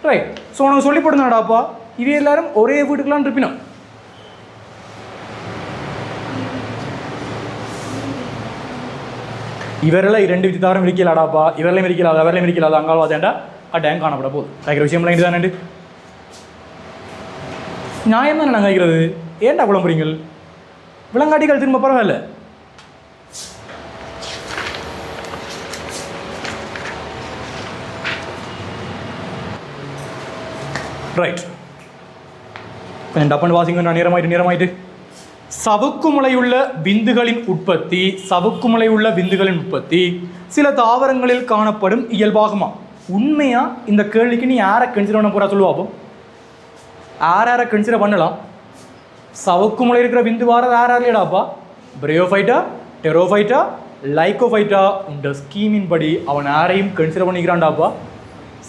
B: ரைட், ஸோ உனக்கு சொல்லி போடுங்கடாப்பா, இது எல்லாரும் ஒரே வீட்டுக்கெல்லாம் இருப்பினோம். இவரெல்லாம் 2 வித்தி தாவரம் இருக்கலாடாப்பா, இவரெல்லாம் இருக்கலாது அவரெல்லாம் இருக்கலாது, அங்கால் வாதேண்டா டேங்க் காணப்பட போகுது. கைக்கிற விஷயம் பிள்ளைங்கிட்டு தானே நியாயம் தானே நாங்கள் கைக்கிறது. ஏன்டா குழம்புறீங்கள்? விலங்காட்டிகள் திரும்ப பரவாயில்ல. ரைட், கொஞ்சம் டப்பன் வாசிங்க. நான் நேரமாயிட்டு சவுக்குமுளையுள்ள விந்துகளின் உற்பத்தி, சவுக்குமுளையுள்ள விந்துகளின் உற்பத்தி சில தாவரங்களில் காணப்படும் இயல்பாகுமா. உண்மையா இந்த கேள்விக்கு நீ யாரை கன்சிடர் பண்ண போறா சொல்லுவாப்போ? யாரை கன்சிடர் பண்ணலாம்? சவுக்குமுளை இருக்கிற விந்து வாரது யாராலேடாப்பா? பிரயோஃபைட்டா, டெரோஃபைட்டா, லைக்கோஃபைட்டா. இந்த ஸ்கீமின் படி அவன் யாரையும் கன்சிடர் பண்ணிக்கிறான்டாப்பா,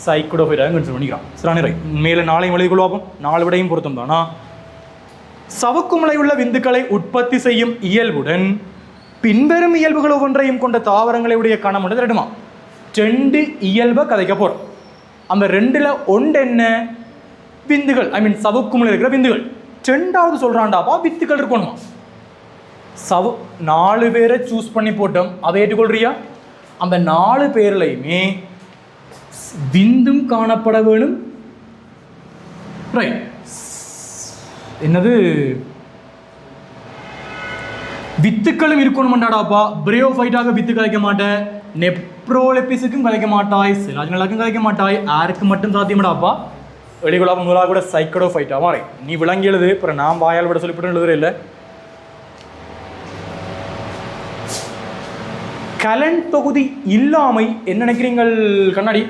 B: சைக்கோடோஃபைட்டாக கன்சிடர் பண்ணிக்கிறான். சரிதானே? ரைட், மேலே 4 எழுதி கொள்வாப்போம். 4 விடையும் பொருத்தம் தானா. சவுக்குமுளை உள்ள விந்துக்களை உற்பத்தி செய்யும் இயல்புடன் பின்வரும் இயல்புகள் ஒவ்வொன்றையும் கொண்ட தாவரங்களை உடைய கணம் ஒன்று திரட்டுமா. 2 இயல்பை கதைக்க போகிறோம். அந்த 2ல் ஒன்று என்ன? விந்துகள், ஐ மீன் சவுக்குமுளை இருக்கிற விந்துகள். 2வது சொல்கிறான்டாப்பா வித்துக்கள் இருக்கணுமா. 4 பேரை சூஸ் பண்ணி போட்டோம், அதை ஏற்றுக்கொள்றியா? அந்த 4 பேர்லையுமே விந்தும் காணப்பட வேணும். ரைட், என்னது வித்துக்களும் இருக்கணும்டாப்பா. பிரயோஃபைட்டாக வித்து கலைக்க மாட்டேன், நெப்ரோலெபிஸுக்கும் கலைக்க மாட்டாய், சிலாஜினலாக்கும் கலைக்க மாட்டாய். யாருக்கு மட்டும் சாத்தியமாடாப்பா? வெளிக்குள்ளாப்ப முதலாக கூட சைக்கடோஃபைட்டா மாறி நீ விளங்கி எழுது. அப்புறம் நான் வாயால் விட சொல்லிவிட்டு எழுதுற இல்லை. கலன் தொகுதி இல்லாமை என்ன நினைக்கிறீங்கள் கண்ணாடி?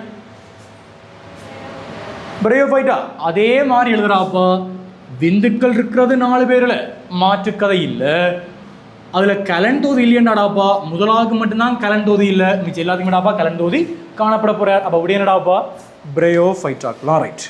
B: பிரயோஃபைட்டா அதே மாதிரி எழுதுறாப்பா. விந்துக்கள் இருக்கிறது 4 பேரில், மாற்றுக்கதை இல்லை. அதில் கலண்டோதி இல்லையண்டாடாப்பா, முதலாவுக்கு மட்டும்தான் கலண்டோதி இல்லை, மிச்சம் எல்லாத்துக்குமே கலண்டோதி காணப்பட போகிறார். அப்போ அப்படியே என்னடாப்பா, பிரயோஃபைட்டாக்களா. ரைட்.